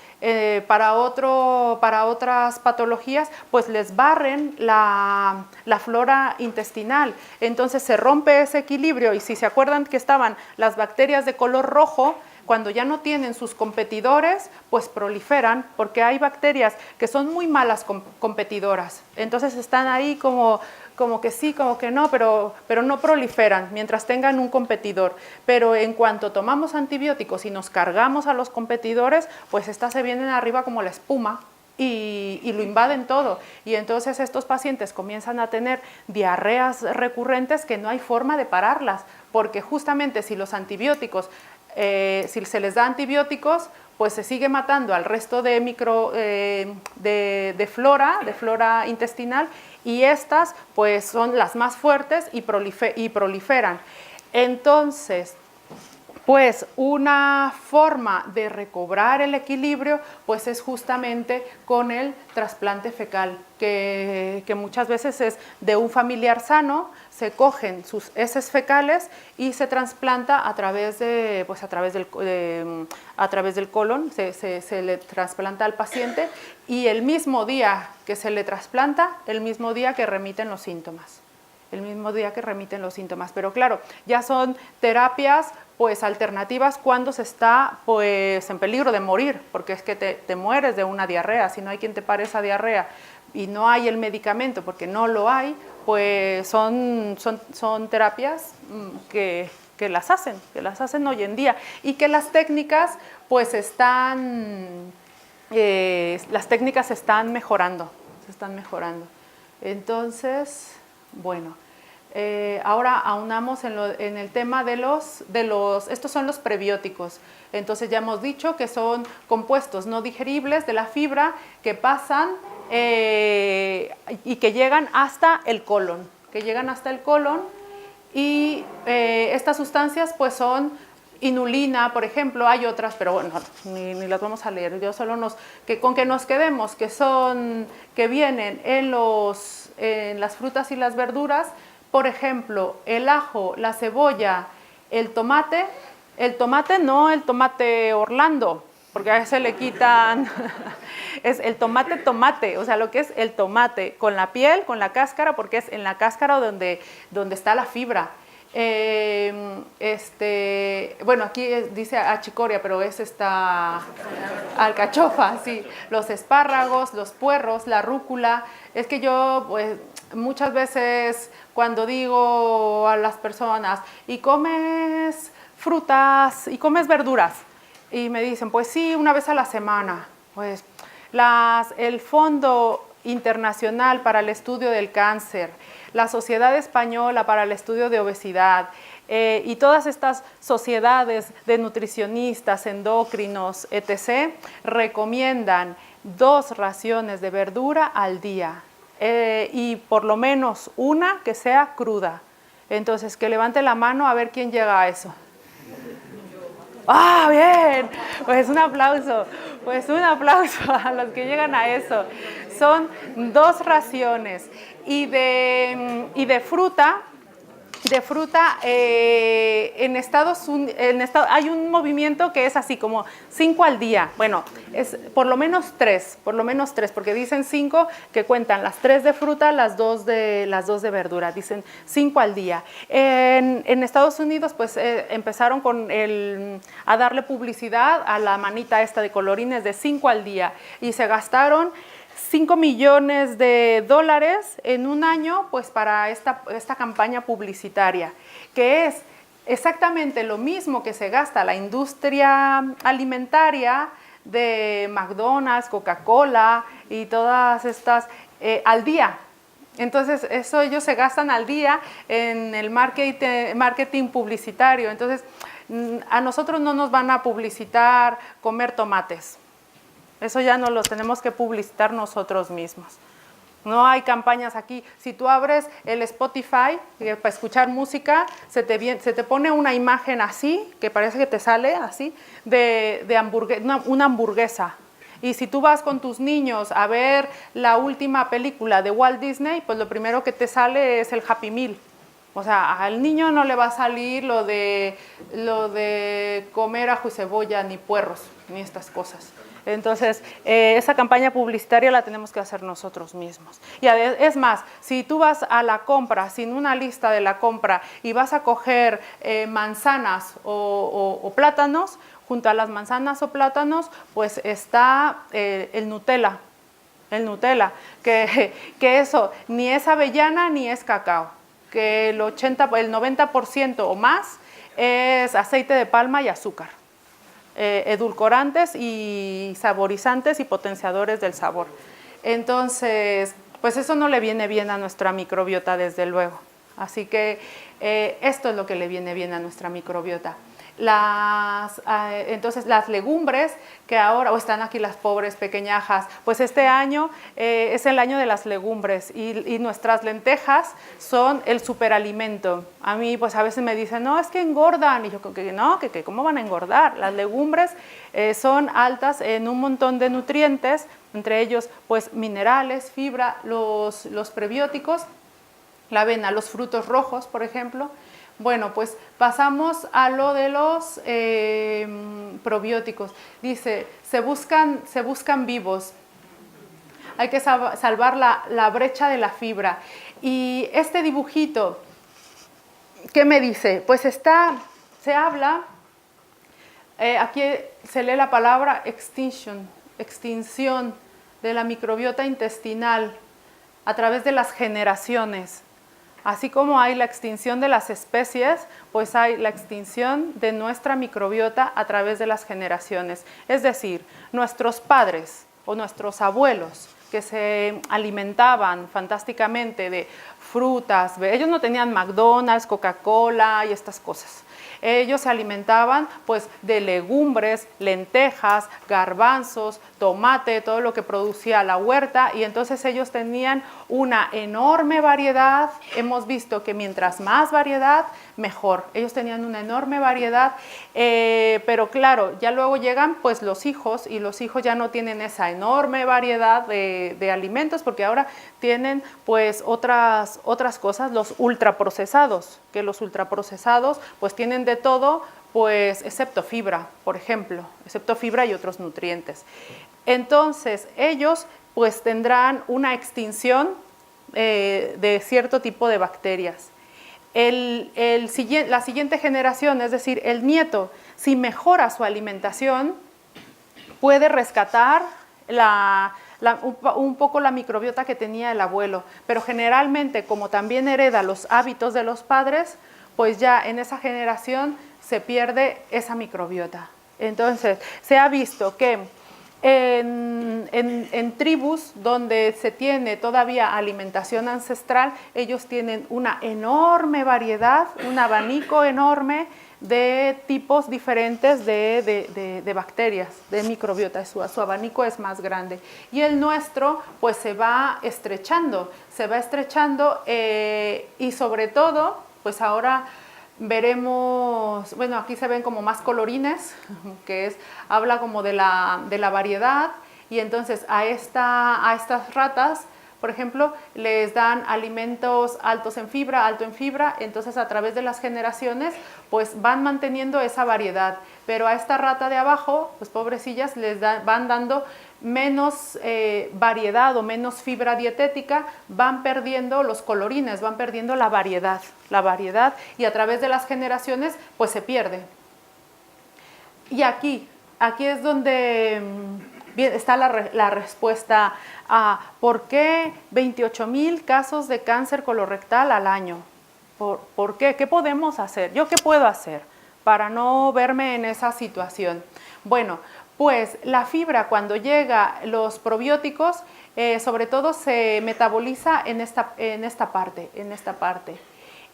para otras patologías, pues les barren la flora intestinal. Entonces se rompe ese equilibrio y si se acuerdan que estaban las bacterias de color rojo, cuando ya no tienen sus competidores, pues proliferan, porque hay bacterias que son muy malas competidoras. Entonces están ahí como que sí, como que no, pero no proliferan mientras tengan un competidor. Pero en cuanto tomamos antibióticos y nos cargamos a los competidores, pues estas se vienen arriba como la espuma y lo invaden todo. Y entonces estos pacientes comienzan a tener diarreas recurrentes que no hay forma de pararlas, porque justamente si los antibióticos, si se les da antibióticos, pues se sigue matando al resto de flora intestinal, y estas pues son las más fuertes y proliferan. Entonces, pues una forma de recobrar el equilibrio pues es justamente con el trasplante fecal, que muchas veces es de un familiar sano, se cogen sus heces fecales y se trasplanta a través del colon, se le trasplanta al paciente, y el mismo día que se le trasplanta, el mismo día que remiten los síntomas. Pero claro, ya son terapias pues alternativas cuando se está pues en peligro de morir, porque es que te mueres de una diarrea. Si no hay quien te pare esa diarrea y no hay el medicamento porque no lo hay, pues son terapias que las hacen hoy en día, y que las técnicas pues se están mejorando, Entonces, bueno, ahora aunamos en el tema estos son los prebióticos. Entonces ya hemos dicho que son compuestos no digeribles de la fibra que pasan y que llegan hasta el colon. Y estas sustancias pues son inulina, por ejemplo. Hay otras, pero bueno, ni las vamos a leer. Yo solo con que nos quedemos que vienen en las frutas y las verduras. Por ejemplo, el ajo, la cebolla, el tomate no el tomate Orlando, porque a ese le quitan, es el tomate, o sea, lo que es el tomate con la piel, con la cáscara, porque es en la cáscara donde está la fibra. Bueno, aquí dice achicoria, pero es esta alcachofa, sí. Los espárragos, los puerros, la rúcula. Es que yo, pues, muchas veces cuando digo a las personas, ¿y comes frutas y comes verduras? Y me dicen, pues sí, una vez a la semana. Pues el Fondo Internacional para el Estudio del Cáncer, la Sociedad Española para el Estudio de Obesidad y todas estas sociedades de nutricionistas, endocrinos, etc., recomiendan 2 raciones de verdura al día y por lo menos una que sea cruda. Entonces, que levante la mano a ver quién llega a eso. ¡Ah, bien! Pues un aplauso a los que llegan a eso. Son 2 raciones. Y de fruta, en Estados Unidos hay un movimiento que es así como 5 al día. Bueno, es por lo menos 3, porque dicen 5 que cuentan las 3 de fruta, las 2 de verdura, dicen 5 al día. En Estados Unidos pues empezaron a darle publicidad a la manita esta de colorines de 5 al día y se gastaron $5 millones en un año pues para esta campaña publicitaria, que es exactamente lo mismo que se gasta la industria alimentaria de McDonald's, Coca-Cola y todas estas al día. Entonces, eso ellos se gastan al día en el marketing publicitario. Entonces, a nosotros no nos van a publicitar comer tomates. Eso ya no lo tenemos que publicitar nosotros mismos. No hay campañas aquí. Si tú abres el Spotify para escuchar música, se te pone una imagen así, que parece que te sale así, de una hamburguesa. Y si tú vas con tus niños a ver la última película de Walt Disney, pues lo primero que te sale es el Happy Meal. O sea, al niño no le va a salir lo de comer ajo y cebolla, ni puerros, ni estas cosas. Entonces, esa campaña publicitaria la tenemos que hacer nosotros mismos. Y es más, si tú vas a la compra sin una lista de la compra y vas a coger manzanas o plátanos, junto a las manzanas o plátanos, pues está el Nutella, que eso ni es avellana ni es cacao, que el 90% o más es aceite de palma y azúcar. Edulcorantes y saborizantes y potenciadores del sabor. Entonces, pues eso no le viene bien a nuestra microbiota, desde luego. Así que esto es lo que le viene bien a nuestra microbiota. Entonces, las legumbres que ahora, están aquí las pobres pequeñajas, pues este año es el año de las legumbres y nuestras lentejas son el superalimento. A mí, pues a veces me dicen, no, es que engordan. Y yo, que no, que ¿cómo van a engordar? Las legumbres son altas en un montón de nutrientes, entre ellos, pues minerales, fibra, los prebióticos, la avena, los frutos rojos, por ejemplo. Bueno, pues pasamos a lo de los probióticos. Dice, se buscan vivos. Hay que salvar la brecha de la fibra. Y este dibujito, ¿qué me dice? Pues se habla, aquí se lee la palabra extinción de la microbiota intestinal a través de las generaciones. Así como hay la extinción de las especies, pues hay la extinción de nuestra microbiota a través de las generaciones. Es decir, nuestros padres o nuestros abuelos que se alimentaban fantásticamente de frutas, ellos no tenían McDonald's, Coca-Cola y estas cosas. Ellos se alimentaban pues de legumbres, lentejas, garbanzos, tomate, todo lo que producía la huerta, y entonces ellos tenían una enorme variedad. Hemos visto que mientras más variedad, mejor. Ellos tenían una enorme variedad, pero claro, ya luego llegan pues los hijos, y los hijos ya no tienen esa enorme variedad de alimentos, porque ahora tienen pues otras cosas, los ultraprocesados, que los ultraprocesados pues tienen de todo, pues excepto fibra, por ejemplo, excepto fibra y otros nutrientes. Entonces ellos pues tendrán una extinción de cierto tipo de bacterias. La siguiente generación, es decir, el nieto, si mejora su alimentación, puede rescatar un poco la microbiota que tenía el abuelo, pero generalmente, como también hereda los hábitos de los padres, pues ya en esa generación se pierde esa microbiota. Entonces, se ha visto que en tribus donde se tiene todavía alimentación ancestral, ellos tienen una enorme variedad, un abanico enorme de tipos diferentes de bacterias, de microbiota. Su abanico es más grande. Y el nuestro pues se va estrechando y sobre todo pues ahora veremos, bueno, aquí se ven como más colorines, habla como de la variedad, y entonces a estas ratas, por ejemplo, les dan alimentos altos en fibra, alto en fibra, entonces a través de las generaciones pues van manteniendo esa variedad, pero a esta rata de abajo, pues pobrecillas, van dando menos variedad o menos fibra dietética, van perdiendo los colorines, van perdiendo la variedad, y a través de las generaciones pues se pierde. Y aquí es donde está la respuesta a ¿por qué 28,000 casos de cáncer colorectal al año? ¿Por qué? ¿Qué podemos hacer? ¿Yo qué puedo hacer para no verme en esa situación? Bueno, pues la fibra, cuando llega los probióticos, sobre todo se metaboliza en esta parte.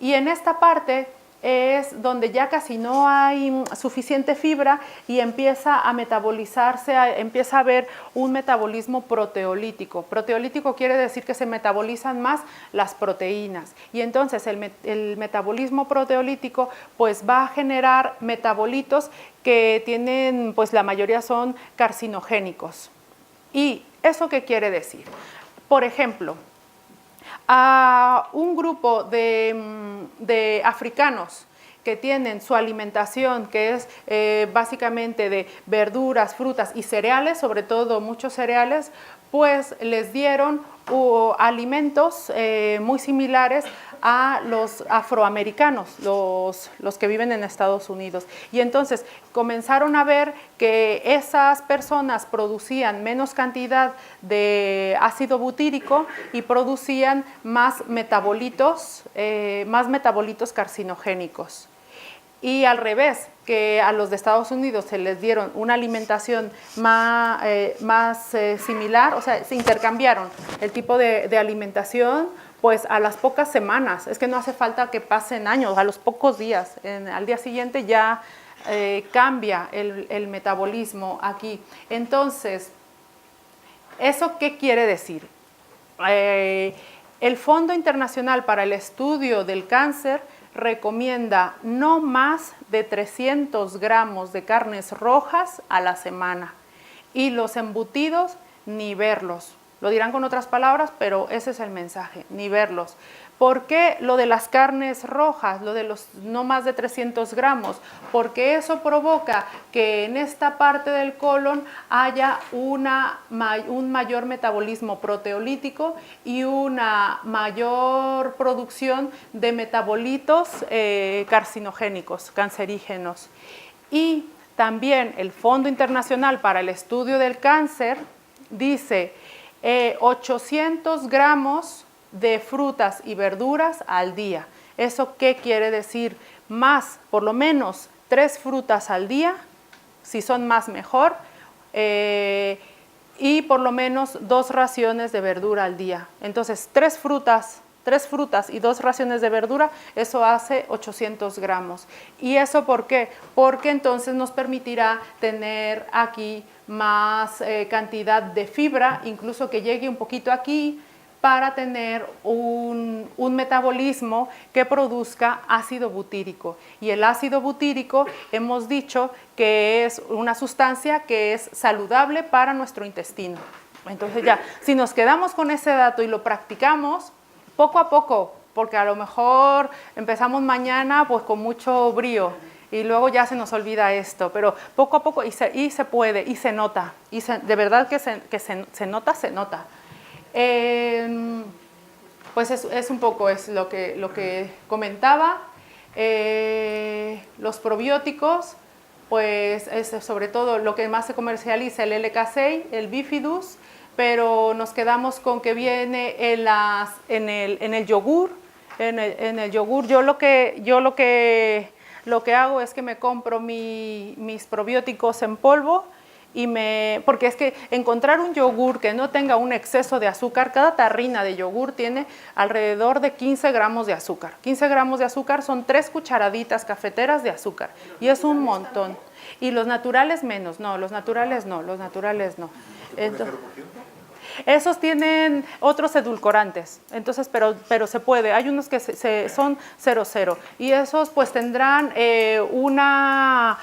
Y en esta parte es donde ya casi no hay suficiente fibra y empieza a metabolizarse, empieza a haber un metabolismo proteolítico. Proteolítico quiere decir que se metabolizan más las proteínas, y entonces el metabolismo proteolítico pues va a generar metabolitos que tienen, pues la mayoría son carcinogénicos. ¿Y eso qué quiere decir? Por ejemplo, a un grupo de africanos que tienen su alimentación, que es básicamente de verduras, frutas y cereales, sobre todo muchos cereales, pues les dieron alimentos muy similares a los afroamericanos, los que viven en Estados Unidos. Y entonces comenzaron a ver que esas personas producían menos cantidad de ácido butírico y producían más metabolitos carcinogénicos. Y al revés, que a los de Estados Unidos se les dieron una alimentación más similar, o sea, se intercambiaron el tipo de alimentación, pues a las pocas semanas, es que no hace falta que pasen años, a los pocos días, al día siguiente ya cambia el metabolismo aquí. Entonces, ¿eso qué quiere decir? El Fondo Internacional para el Estudio del Cáncer recomienda no más de 300 gramos de carnes rojas a la semana, y los embutidos ni verlos. Lo dirán con otras palabras, pero ese es el mensaje, ni verlos. ¿Por qué lo de las carnes rojas, lo de los no más de 300 gramos? Porque eso provoca que en esta parte del colon haya un mayor metabolismo proteolítico y una mayor producción de metabolitos carcinogénicos, cancerígenos. Y también el Fondo Internacional para el Estudio del Cáncer dice 800 gramos de frutas y verduras al día. ¿Eso qué quiere decir? Más, por lo menos 3 frutas al día, si son más mejor, y por lo menos 2 raciones de verdura al día. Entonces, 3 frutas y 2 raciones de verdura, eso hace 800 gramos. ¿Y eso por qué? Porque entonces nos permitirá tener aquí más cantidad de fibra, incluso que llegue un poquito aquí, para tener un metabolismo que produzca ácido butírico. Y el ácido butírico hemos dicho que es una sustancia que es saludable para nuestro intestino. Entonces ya, si nos quedamos con ese dato y lo practicamos poco a poco, porque a lo mejor empezamos mañana pues con mucho brío y luego ya se nos olvida esto, pero poco a poco y se puede, y se nota, de verdad que se nota. Pues es un poco lo que comentaba. Los probióticos, pues es sobre todo lo que más se comercializa, el LK6, el Bifidus, pero nos quedamos con que viene en el yogur. En el yogur, yo lo que hago es que me compro mis probióticos en polvo, porque es que encontrar un yogur que no tenga un exceso de azúcar, cada tarrina de yogur tiene alrededor de 15 gramos de azúcar. 15 gramos de azúcar son 3 cucharaditas cafeteras de azúcar, y es un montón. Y los naturales menos, no. Entonces, Esos tienen otros edulcorantes, entonces, pero se puede. Hay unos que son 0,0 y esos pues tendrán una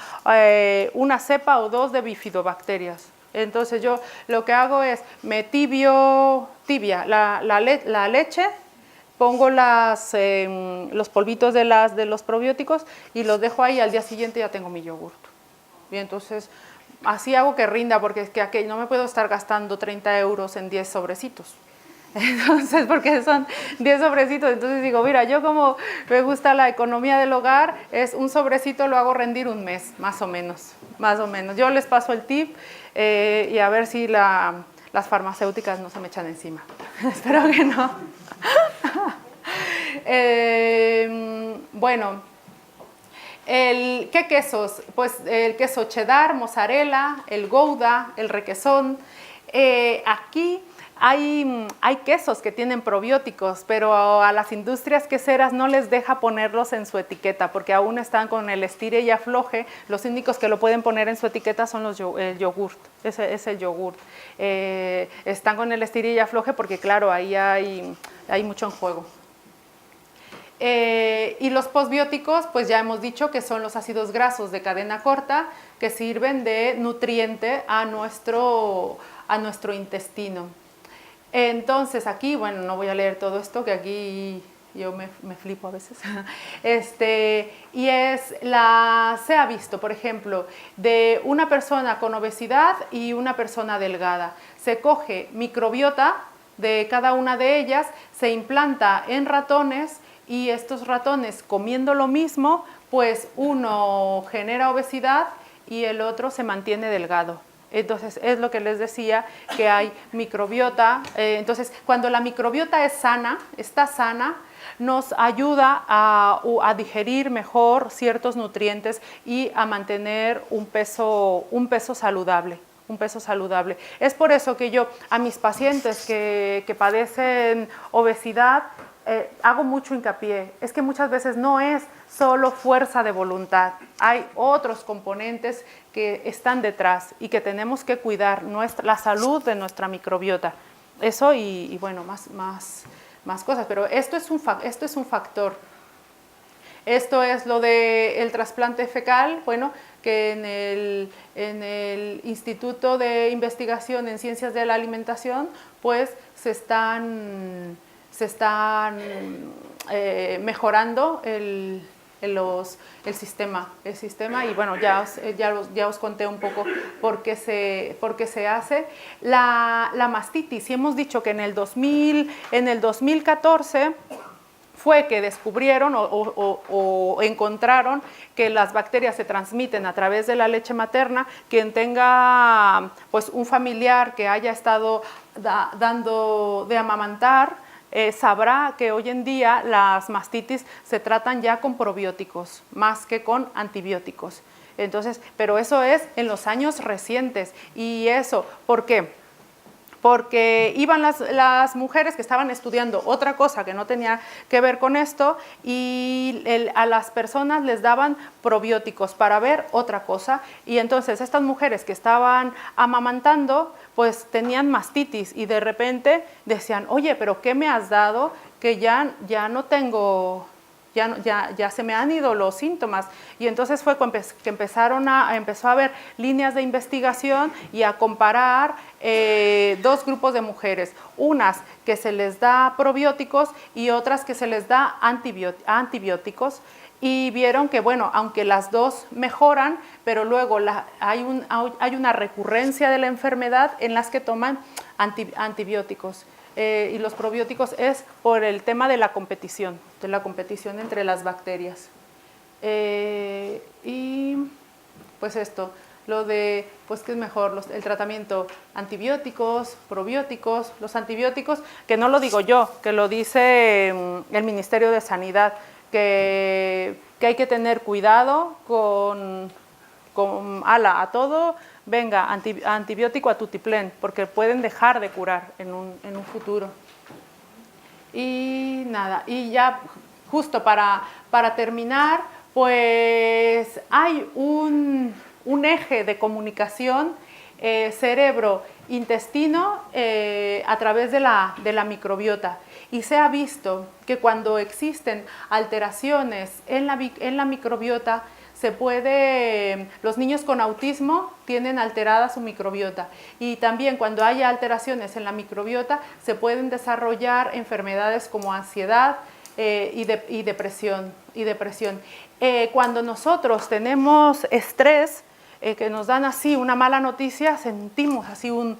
cepa o dos de bifidobacterias. Entonces yo lo que hago es me tibia la leche, pongo los polvitos de los probióticos y los dejo ahí, al día siguiente ya tengo mi yogurt. Y entonces así hago que rinda, porque es que no me puedo estar gastando 30 euros en 10 sobrecitos. Entonces, porque son 10 sobrecitos, entonces digo, mira, yo como me gusta la economía del hogar, es un sobrecito lo hago rendir un mes, más o menos. Yo les paso el tip y a ver si las farmacéuticas no se me echan encima. Espero que no. Bueno, ¿qué quesos? Pues el queso cheddar, mozzarella, el gouda, el requesón. Aquí hay quesos que tienen probióticos, pero a las industrias queseras no les deja ponerlos en su etiqueta, porque aún están con el estire y afloje. Los únicos que lo pueden poner en su etiqueta son el yogurt, es el yogurt. Están con el estire y afloje porque, claro, ahí hay mucho en juego. Y los posbióticos, pues ya hemos dicho que son los ácidos grasos de cadena corta que sirven de nutriente a nuestro intestino. Entonces aquí, bueno, no voy a leer todo esto, que aquí yo me flipo a veces. Y se ha visto, por ejemplo, de una persona con obesidad y una persona delgada. Se coge microbiota de cada una de ellas, se implanta en ratones y estos ratones, comiendo lo mismo, pues uno genera obesidad y el otro se mantiene delgado. Entonces, es lo que les decía, que hay microbiota. Entonces, cuando la microbiota está sana, nos ayuda a digerir mejor ciertos nutrientes y a mantener un peso saludable. Es por eso que yo a mis pacientes que padecen obesidad, hago mucho hincapié. Es que muchas veces no es solo fuerza de voluntad, hay otros componentes que están detrás y que tenemos que cuidar, la salud de nuestra microbiota. Eso y bueno, más cosas, pero esto es un factor. Esto es lo del trasplante fecal, bueno, que en el Instituto de Investigación en Ciencias de la Alimentación, pues se están mejorando el sistema y bueno, ya os conté un poco por qué se hace. La mastitis, y hemos dicho que en el 2014 fue que descubrieron o encontraron que las bacterias se transmiten a través de la leche materna. Quien tenga pues un familiar que haya estado dando de amamantar, sabrá que hoy en día las mastitis se tratan ya con probióticos más que con antibióticos. Entonces, pero eso es en los años recientes. ¿Y eso por qué? Porque iban las mujeres que estaban estudiando otra cosa que no tenía que ver con esto y a las personas les daban probióticos para ver otra cosa, y entonces estas mujeres que estaban amamantando pues tenían mastitis y de repente decían, oye, pero ¿qué me has dado? Que ya no tengo... Ya se me han ido los síntomas, y entonces fue que empezó a haber líneas de investigación y a comparar dos grupos de mujeres, unas que se les da probióticos y otras que se les da antibióticos, y vieron que, bueno, aunque las dos mejoran, pero luego hay una recurrencia de la enfermedad en las que toman antibióticos. Y los probióticos es por el tema de la competición entre las bacterias. Y pues esto, lo de, pues qué es mejor, el tratamiento antibióticos, probióticos. Los antibióticos, que no lo digo yo, que lo dice el Ministerio de Sanidad, que hay que tener cuidado con a todo. Venga, antibiótico a tutiplén, porque pueden dejar de curar en un futuro. Y nada, y ya justo para terminar, pues hay un eje de comunicación cerebro-intestino a través de la microbiota. Y se ha visto que cuando existen alteraciones en la microbiota, los niños con autismo tienen alterada su microbiota, y también cuando haya alteraciones en la microbiota se pueden desarrollar enfermedades como ansiedad y depresión. Cuando nosotros tenemos estrés, que nos dan así una mala noticia, sentimos así un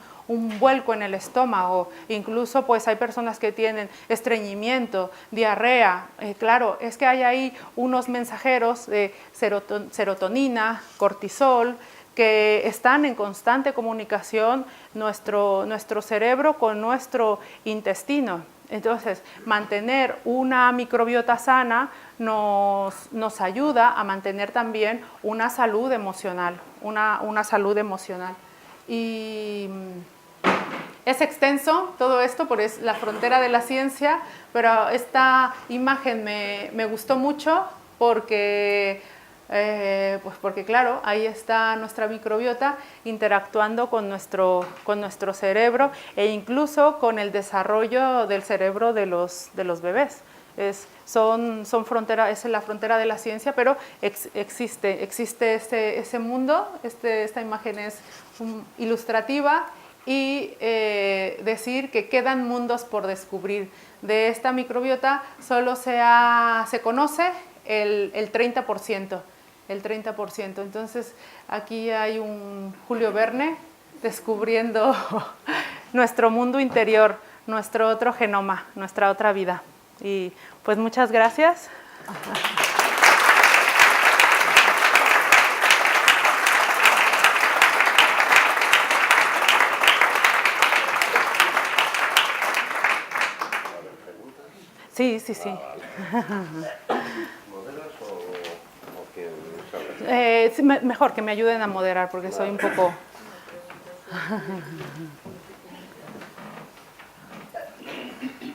vuelco en el estómago. Incluso pues hay personas que tienen estreñimiento, diarrea. Claro, es que hay ahí unos mensajeros de serotonina, cortisol, que están en constante comunicación nuestro cerebro con nuestro intestino. Entonces, mantener una microbiota sana nos ayuda a mantener también una salud emocional, una salud emocional. Y es extenso todo esto, porque es la frontera de la ciencia, pero esta imagen me gustó mucho porque claro, ahí está nuestra microbiota interactuando con nuestro cerebro, e incluso con el desarrollo del cerebro de los bebés. Es la frontera de la ciencia, pero existe ese mundo. Esta imagen es ilustrativa, y decir que quedan mundos por descubrir. De esta microbiota solo se conoce el 30%. Entonces, aquí hay un Julio Verne descubriendo nuestro mundo interior, nuestro otro genoma, nuestra otra vida. Y pues muchas gracias. Sí. ¿Moderas o que sabes? Mejor que me ayuden a moderar, porque soy un poco...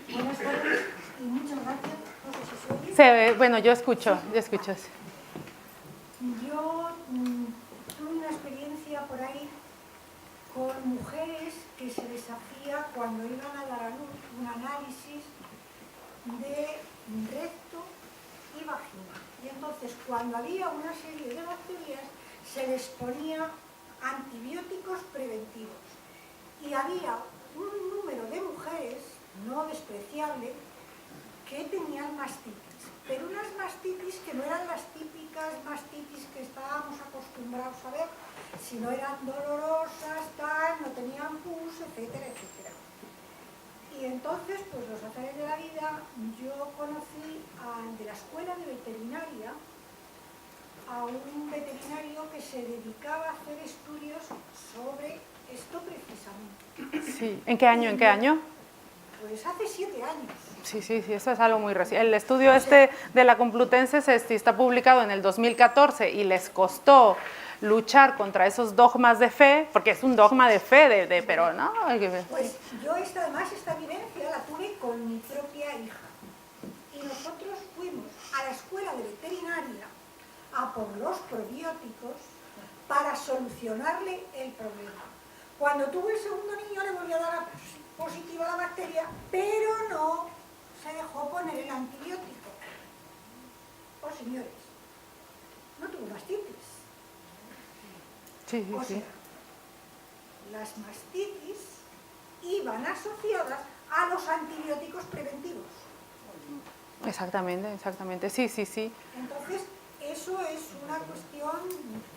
Buenas tardes y muchas gracias. No sé si se oye. Bueno, yo escucho. Yo tuve una experiencia por ahí con mujeres que se les hacía, cuando iban a dar a luz, un análisis de recto y vagina. Y entonces, cuando había una serie de bacterias, se les ponía antibióticos preventivos. Y había un número de mujeres, no despreciable, que tenían mastitis. Pero unas mastitis que no eran las típicas mastitis que estábamos acostumbrados a ver, sino eran dolorosas, no tenían pus, etcétera, etcétera. Y entonces, pues los azares de la vida, yo conocí de la escuela de veterinaria a un veterinario que se dedicaba a hacer estudios sobre esto precisamente. Sí. ¿En qué año? Pues hace 7 años. Sí, eso es algo muy reciente. El estudio de la Complutense está publicado en el 2014, y les costó luchar contra esos dogmas de fe, porque es un dogma de fe, pero no... Pues yo además esta vivencia la tuve con mi propia hija. Y nosotros fuimos a la escuela de veterinaria a por los probióticos para solucionarle el problema. Cuando tuvo el segundo niño le volvió a dar positiva la bacteria, pero no se dejó poner el antibiótico. Oh, señores, no tuvo mastitis. Sí. Las mastitis iban asociadas a los antibióticos preventivos. Exactamente, sí. Entonces, eso es una cuestión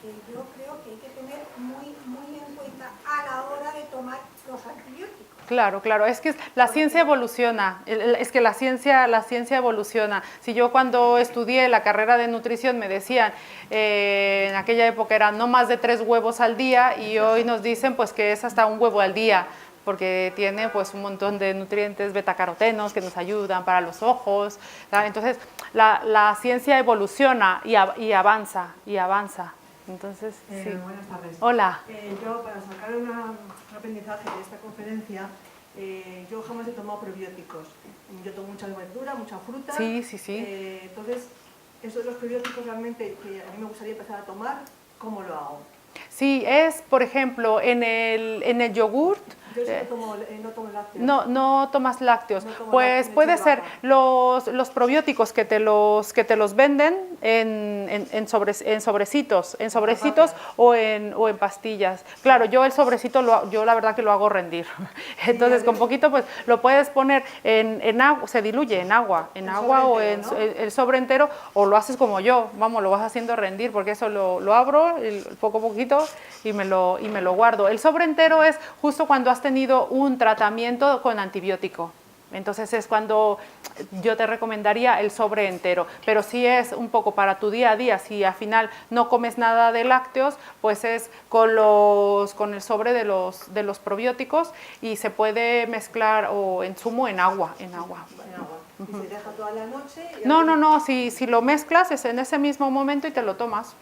que yo creo que hay que tener muy, muy en cuenta a la hora de tomar los antibióticos. Claro, es que la ciencia evoluciona, la ciencia evoluciona. Si yo cuando estudié la carrera de nutrición me decían, en aquella época eran no más de 3 huevos al día, y hoy nos dicen pues que es hasta 1 huevo al día, porque tiene pues un montón de nutrientes betacarotenos que nos ayudan para los ojos, ¿verdad? Entonces la ciencia evoluciona y avanza. Entonces, sí. Buenas tardes. Hola. Yo, para sacar un aprendizaje de esta conferencia, yo jamás he tomado probióticos. Yo tomo mucha verdura, mucha fruta. Sí. Entonces, esos de los probióticos realmente que a mí me gustaría empezar a tomar, ¿cómo lo hago? Sí, es, por ejemplo, en el yogurt. Yo sí no tomo lácteos. No tomas lácteos. No tomo Pues lácteos, puede leche ser vaca. los probióticos que te los venden en sobrecitos o en pastillas. Claro, yo el sobrecito yo la verdad que lo hago rendir. Entonces con poquito pues lo puedes poner en agua, se diluye en agua o en el sobre entero, o lo haces como yo, vamos, lo vas haciendo rendir, porque eso lo abro poco a poquito y me lo guardo. El sobre entero es justo cuando has tenido un tratamiento con antibiótico. Entonces es cuando yo te recomendaría el sobre entero, pero si es un poco para tu día a día, si al final no comes nada de lácteos, pues es con el sobre de los probióticos, y se puede mezclar o en zumo en agua. En agua. Y se deja toda la noche. No, si lo mezclas es en ese mismo momento y te lo tomas.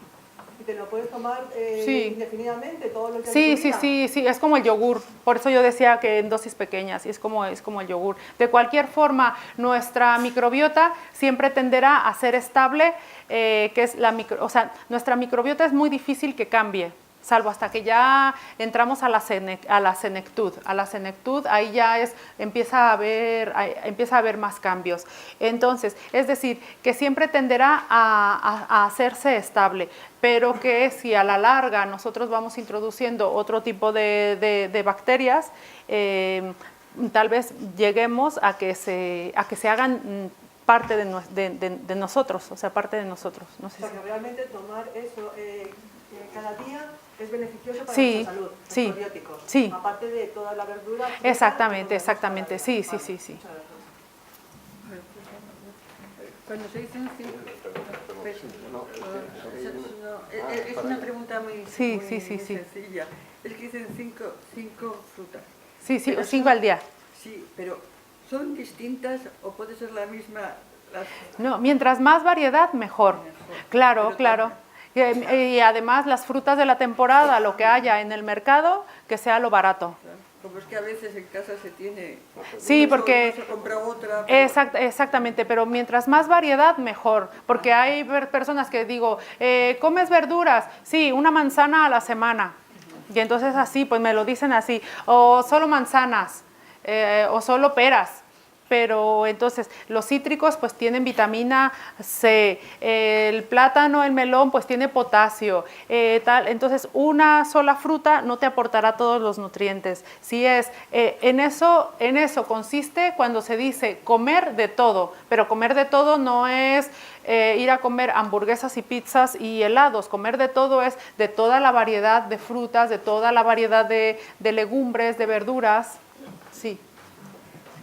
¿Y te lo puedes tomar Sí. indefinidamente todos los días? Sí, es como el yogur. Por eso yo decía que en dosis pequeñas, y es como el yogur. De cualquier forma, nuestra microbiota siempre tenderá a ser estable, nuestra microbiota es muy difícil que cambie, salvo hasta que ya entramos a la senectud. A la senectud ahí ya empieza a haber más cambios. Entonces, es decir, que siempre tenderá a hacerse estable, pero que si a la larga nosotros vamos introduciendo otro tipo de bacterias, tal vez lleguemos a que se hagan parte de nosotros, o sea, parte de nosotros. No sé o sea, que realmente tomar eso cada día es beneficioso para sí, nuestra salud, los sí, probióticos, sí. aparte de toda la verdura. Exactamente, sí. Muchas gracias. Cuando se dicen es una pregunta muy sencilla. Es que dicen cinco frutas. Sí, Pero 5 al día. Sí, pero ¿son distintas o puede ser la misma? No, mientras más variedad, mejor. Claro. Y además las frutas de la temporada, lo que haya en el mercado, que sea lo barato. Como es que a veces en casa se tiene... Sí, porque... Uno se compra otra... Exactamente, pero mientras más variedad, mejor. Porque hay personas que digo, ¿comes verduras? Sí, una manzana a la semana. Y entonces así, pues me lo dicen así. O solo manzanas, o solo peras. Pero entonces los cítricos pues tienen vitamina C, el plátano, el melón pues tiene potasio, entonces una sola fruta no te aportará todos los nutrientes. Si es, en eso consiste cuando se dice comer de todo, pero comer de todo no es ir a comer hamburguesas y pizzas y helados. Comer de todo es de toda la variedad de frutas, de toda la variedad de legumbres, de verduras, sí.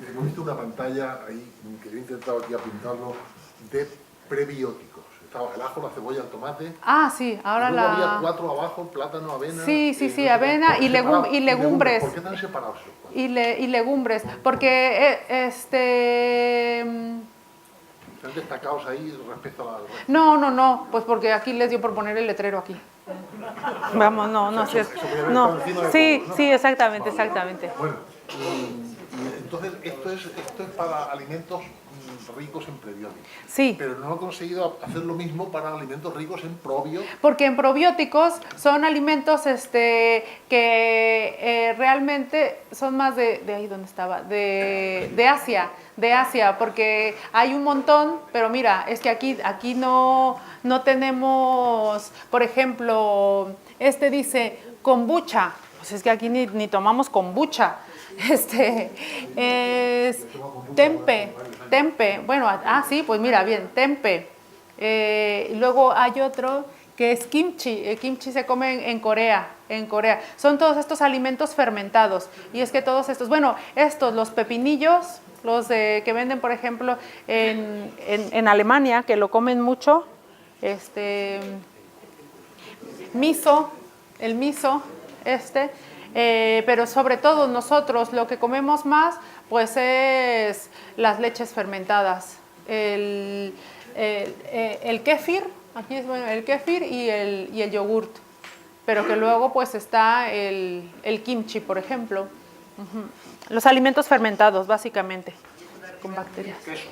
Hemos visto una pantalla ahí, que yo he intentado aquí apuntarlo, de prebióticos. Estaba el ajo, la cebolla, el tomate. Ah, sí, ahora y luego había 4 abajo, plátano, avena. Sí, avena y legumbres. ¿Por qué están separados? Y legumbres, porque ¿Están destacados ahí respecto a la... No, pues porque aquí les dio por poner el letrero aquí. Vamos, sí, exactamente. Bueno, entonces esto es para alimentos ricos en prebióticos. Sí. Pero no he conseguido hacer lo mismo para alimentos ricos en probióticos. Porque en probióticos son alimentos que realmente son más de ahí donde estaba, de Asia, porque hay un montón, pero mira, es que aquí no tenemos, por ejemplo, dice kombucha, pues es que aquí ni tomamos kombucha. Es tempe, bueno, sí, pues mira, bien, tempe. Y luego hay otro que es kimchi. El kimchi se come en Corea. Son todos estos alimentos fermentados. Y es que todos estos, los pepinillos, los que venden, por ejemplo, en Alemania, que lo comen mucho, miso, el miso, pero sobre todo nosotros lo que comemos más pues es las leches fermentadas, el kéfir, aquí es el kéfir y el yogurt, pero que luego pues está el kimchi, por ejemplo. Los alimentos fermentados básicamente con bacterias. Queso.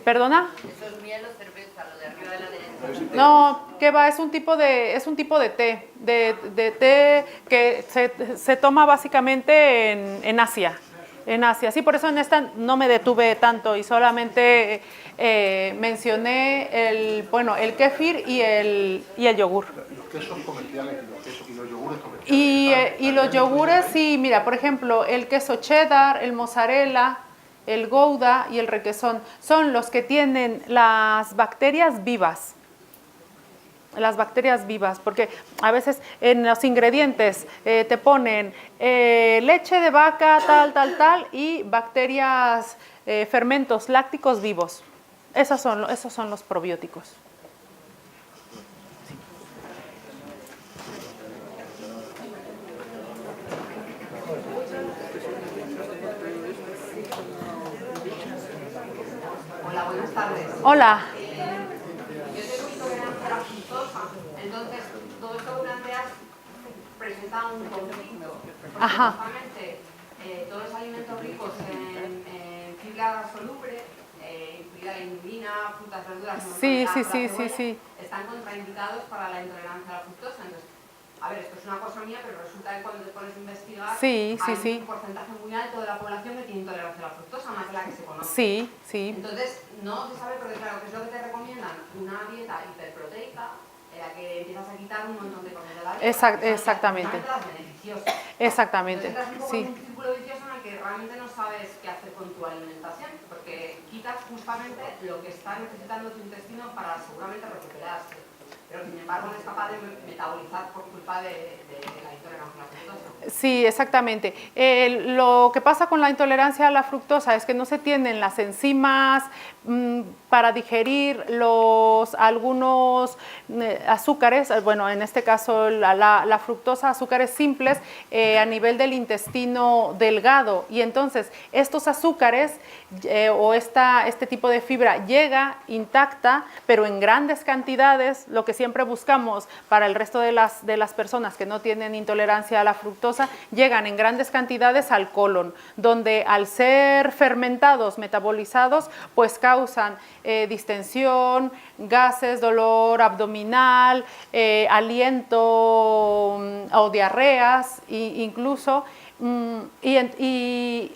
¿Perdona? Eso es miel o cerveza, lo de arriba de la derecha. No, ¿qué va? Es un tipo de té, de té que se toma básicamente en Asia. En Asia, sí, por eso en esta no me detuve tanto y solamente mencioné el kéfir y el yogur. Los quesos comerciales y los yogures comerciales. Y los yogures, sí, mira, por ejemplo, el queso cheddar, el mozzarella, el gouda y el requesón son los que tienen las bacterias vivas. Las bacterias vivas, porque a veces en los ingredientes te ponen leche de vaca, tal, y bacterias, fermentos lácticos vivos. Esos son los probióticos. Hola, buenas tardes. Hola. Yo soy intolerante a la fructosa, entonces todo esto que planteas presenta un conflicto. Porque justamente todos los alimentos ricos en fibra soluble, incluida la inulina, frutas, verduras, Sí. están contraindicados para la intolerancia a la fructosa. Entonces, a ver, esto es una cosa mía, pero resulta que cuando te pones a investigar, hay un porcentaje muy alto de la población que tiene intolerancia a la fructosa, más de la que se conoce. Sí. Entonces, no se sabe, porque claro, ¿qué es lo que te recomiendan? Una dieta hiperproteica, en la que empiezas a quitar un montón de cosas de la dieta. Exactamente. Las beneficiosas. Exactamente. Entonces entras un poco en un círculo vicioso en el que realmente no sabes qué hacer con tu alimentación, porque quitas justamente lo que está necesitando tu intestino para seguramente recuperarse. Pero sin embargo no es capaz de metabolizar por culpa de la intolerancia a la fructosa. Sí, exactamente. Lo que pasa con la intolerancia a la fructosa es que no se tienen las enzimas para digerir algunos azúcares, bueno, en este caso la fructosa, azúcares simples a nivel del intestino delgado, y entonces estos azúcares o este tipo de fibra llega intacta, pero en grandes cantidades, lo que siempre buscamos para el resto de las personas que no tienen intolerancia a la fructosa, llegan en grandes cantidades al colon, donde al ser fermentados, metabolizados, pues causan distensión, gases, dolor abdominal, aliento o diarreas incluso. Y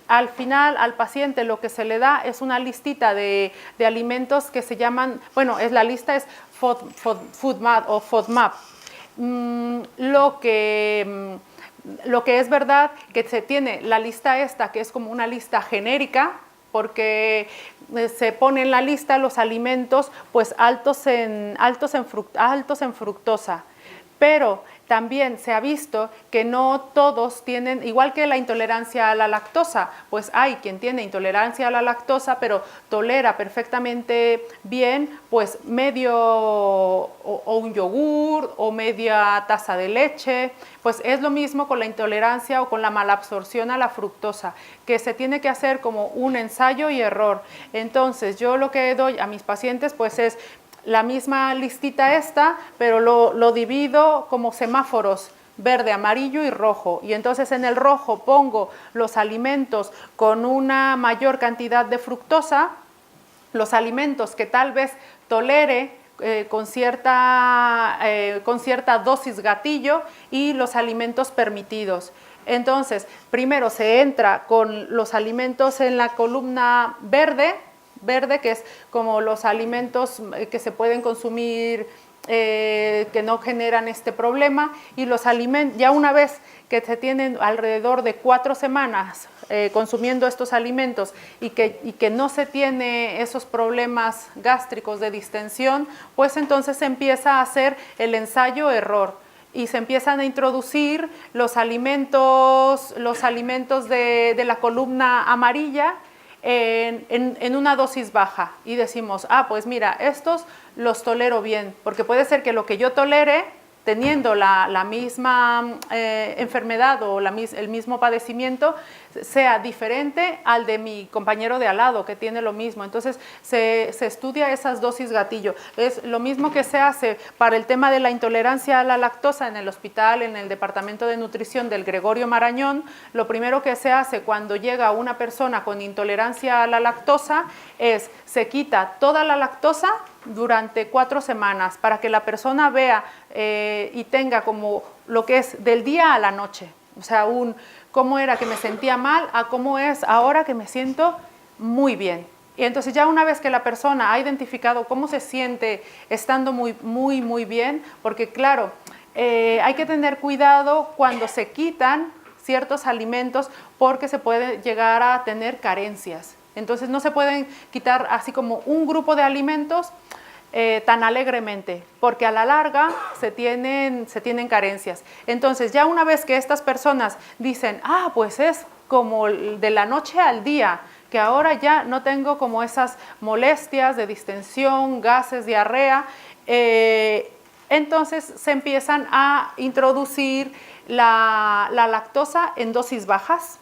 al final al paciente lo que se le da es una listita de alimentos que se llaman, bueno, la lista es FODMAP o FODMAP. Lo que es verdad que se tiene la lista esta, que es como una lista genérica, porque se pone en la lista los alimentos pues altos en fructosa, pero también se ha visto que no todos tienen, igual que la intolerancia a la lactosa, pues hay quien tiene intolerancia a la lactosa, pero tolera perfectamente bien pues medio o un yogur o media taza de leche. Pues es lo mismo con la intolerancia o con la malabsorción a la fructosa, que se tiene que hacer como un ensayo y error. Entonces yo lo que doy a mis pacientes pues es la misma listita esta, pero lo divido como semáforos, verde, amarillo y rojo. Y entonces en el rojo pongo los alimentos con una mayor cantidad de fructosa, los alimentos que tal vez tolere con cierta dosis gatillo, y los alimentos permitidos. Entonces, primero se entra con los alimentos en la columna verde, que es como los alimentos que se pueden consumir que no generan este problema, y los alimentos, ya una vez que se tienen alrededor de 4 semanas consumiendo estos alimentos y que no se tiene esos problemas gástricos de distensión, pues entonces se empieza a hacer el ensayo-error y se empiezan a introducir los alimentos de la columna amarilla en una dosis baja, y decimos, pues mira, estos los tolero bien, porque puede ser que lo que yo tolere, teniendo la misma enfermedad o el mismo padecimiento, sea diferente al de mi compañero de al lado que tiene lo mismo. Entonces se estudia esas dosis gatillo. Es lo mismo que se hace para el tema de la intolerancia a la lactosa en el hospital, en el departamento de nutrición del Gregorio Marañón. Lo primero que se hace cuando llega una persona con intolerancia a la lactosa es se quita toda la lactosa durante 4 semanas para que la persona vea y tenga como lo que es del día a la noche. O sea, cómo era que me sentía mal a cómo es ahora que me siento muy bien. Y entonces ya una vez que la persona ha identificado cómo se siente estando muy bien, porque claro, hay que tener cuidado cuando se quitan ciertos alimentos porque se puede llegar a tener carencias. Entonces no se pueden quitar así como un grupo de alimentos tan alegremente, porque a la larga se tienen carencias. Entonces ya una vez que estas personas dicen, pues es como de la noche al día, que ahora ya no tengo como esas molestias de distensión, gases, diarrea, entonces se empiezan a introducir la lactosa en dosis bajas.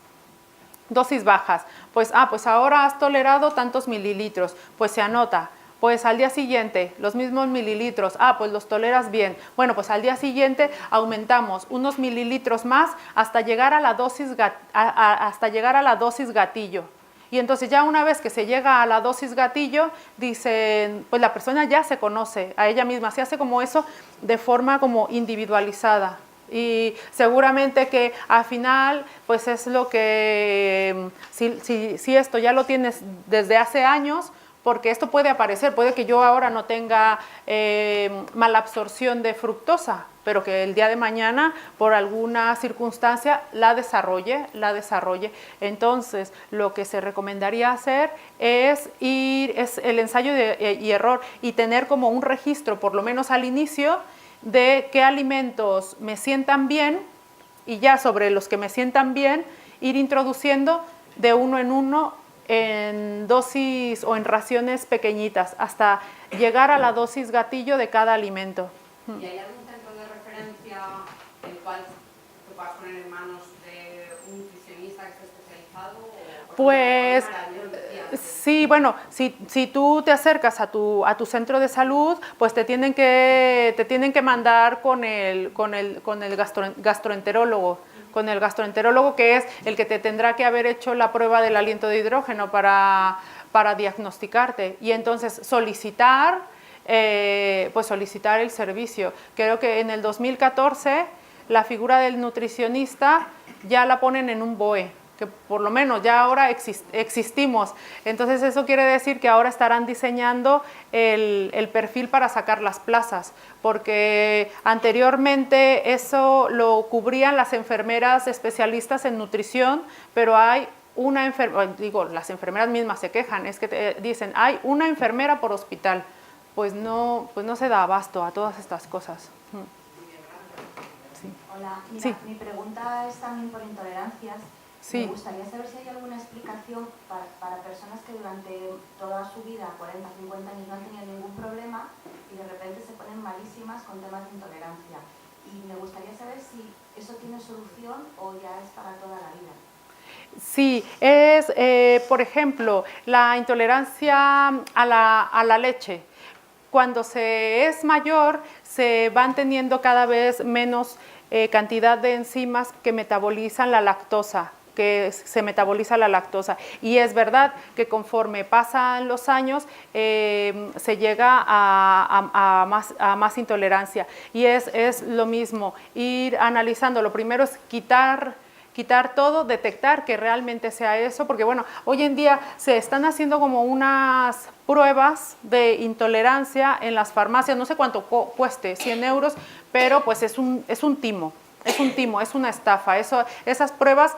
Pues ahora has tolerado tantos mililitros, pues se anota. Pues al día siguiente, los mismos mililitros, pues los toleras bien. Bueno, pues al día siguiente aumentamos unos mililitros más hasta llegar a la dosis gatillo. Y entonces ya una vez que se llega a la dosis gatillo, dicen, pues la persona ya se conoce a ella misma, se hace como eso de forma como individualizada. Y seguramente que al final, pues es lo que, si esto ya lo tienes desde hace años, porque esto puede aparecer, puede que yo ahora no tenga mala absorción de fructosa, pero que el día de mañana, por alguna circunstancia, la desarrolle. Entonces, lo que se recomendaría hacer es el ensayo y error y tener como un registro, por lo menos al inicio, de qué alimentos me sientan bien y ya sobre los que me sientan bien, ir introduciendo de uno en uno en dosis o en raciones pequeñitas hasta llegar a la dosis gatillo de cada alimento. ¿Y hay algún centro de referencia el cual te puedas poner en manos de un nutricionista que esté especializado? Pues sí, bueno, si tú te acercas a tu centro de salud, pues te tienen que mandar con el gastroenterólogo. Con el gastroenterólogo, que es el que te tendrá que haber hecho la prueba del aliento de hidrógeno para diagnosticarte. Y entonces solicitar el servicio. Creo que en el 2014 la figura del nutricionista ya la ponen en un BOE, que por lo menos ya ahora existimos. Entonces eso quiere decir que ahora estarán diseñando el perfil para sacar las plazas, porque anteriormente eso lo cubrían las enfermeras especialistas en nutrición, pero hay una enfermera, las enfermeras mismas se quejan, es que dicen, hay una enfermera por hospital, pues no se da abasto a todas estas cosas. Sí. Hola, mira, sí. Mi pregunta es también por intolerancias. Sí. Me gustaría saber si hay alguna explicación para personas que durante toda su vida, 40, 50 años, no han tenido ningún problema y de repente se ponen malísimas con temas de intolerancia. Y me gustaría saber si eso tiene solución o ya es para toda la vida. Sí, por ejemplo, la intolerancia a la leche. Cuando se es mayor, se van teniendo cada vez menos cantidad de enzimas que metabolizan la lactosa. Y es verdad que conforme pasan los años se llega a más intolerancia, y es lo mismo, ir analizando. Lo primero es quitar todo, detectar que realmente sea eso, porque bueno, hoy en día se están haciendo como unas pruebas de intolerancia en las farmacias, no sé cuánto cueste, 100 euros, pero pues es un timo, es una estafa. Esas pruebas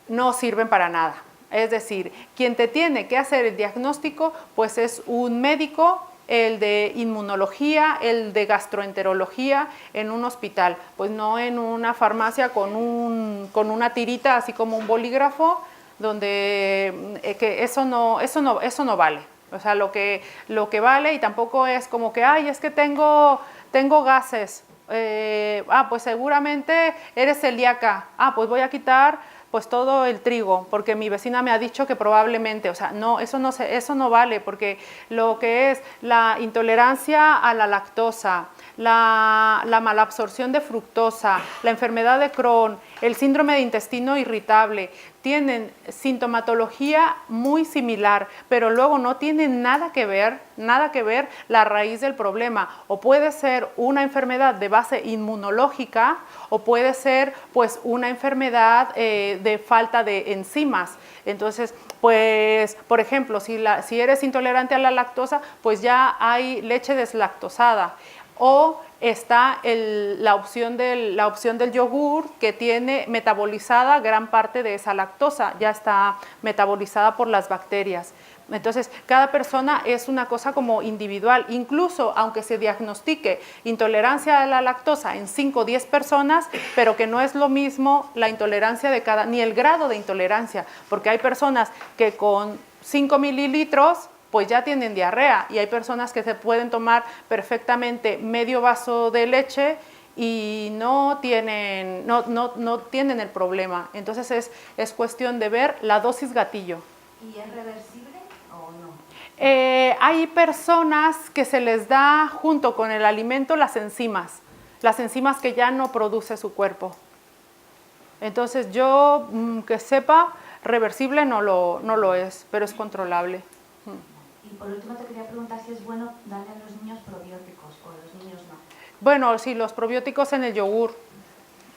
no sirven para nada. Es decir, quien te tiene que hacer el diagnóstico, pues es un médico, el de inmunología, el de gastroenterología en un hospital, pues no en una farmacia con una tirita, así como un bolígrafo, donde que eso no vale. O sea, lo que vale, y tampoco es como que, es que tengo gases, pues seguramente eres celíaca, pues voy a quitar pues todo el trigo, porque mi vecina me ha dicho que probablemente, o sea, no, eso no vale, porque lo que es la intolerancia a la lactosa, la malabsorción de fructosa, la enfermedad de Crohn, el síndrome de intestino irritable, tienen sintomatología muy similar, pero luego no tienen nada que ver la raíz del problema. O puede ser una enfermedad de base inmunológica o puede ser pues una enfermedad de falta de enzimas. Entonces, pues, por ejemplo, si eres intolerante a la lactosa, pues ya hay leche deslactosada. O está la opción del yogur, que tiene metabolizada gran parte de esa lactosa, ya está metabolizada por las bacterias. Entonces, cada persona es una cosa como individual. Incluso aunque se diagnostique intolerancia a la lactosa en 5 o 10 personas, pero que no es lo mismo la intolerancia de ni el grado de intolerancia, porque hay personas que con 5 mililitros pues ya tienen diarrea, y hay personas que se pueden tomar perfectamente medio vaso de leche y no tienen el problema. Entonces es cuestión de ver la dosis gatillo. ¿Y es reversible o no? Hay personas que se les da junto con el alimento las enzimas que ya no produce su cuerpo. Entonces yo, que sepa, reversible no lo es, pero es controlable. Y por último te quería preguntar si es bueno darle a los niños probióticos o a los niños no. Bueno, sí, los probióticos en el yogur,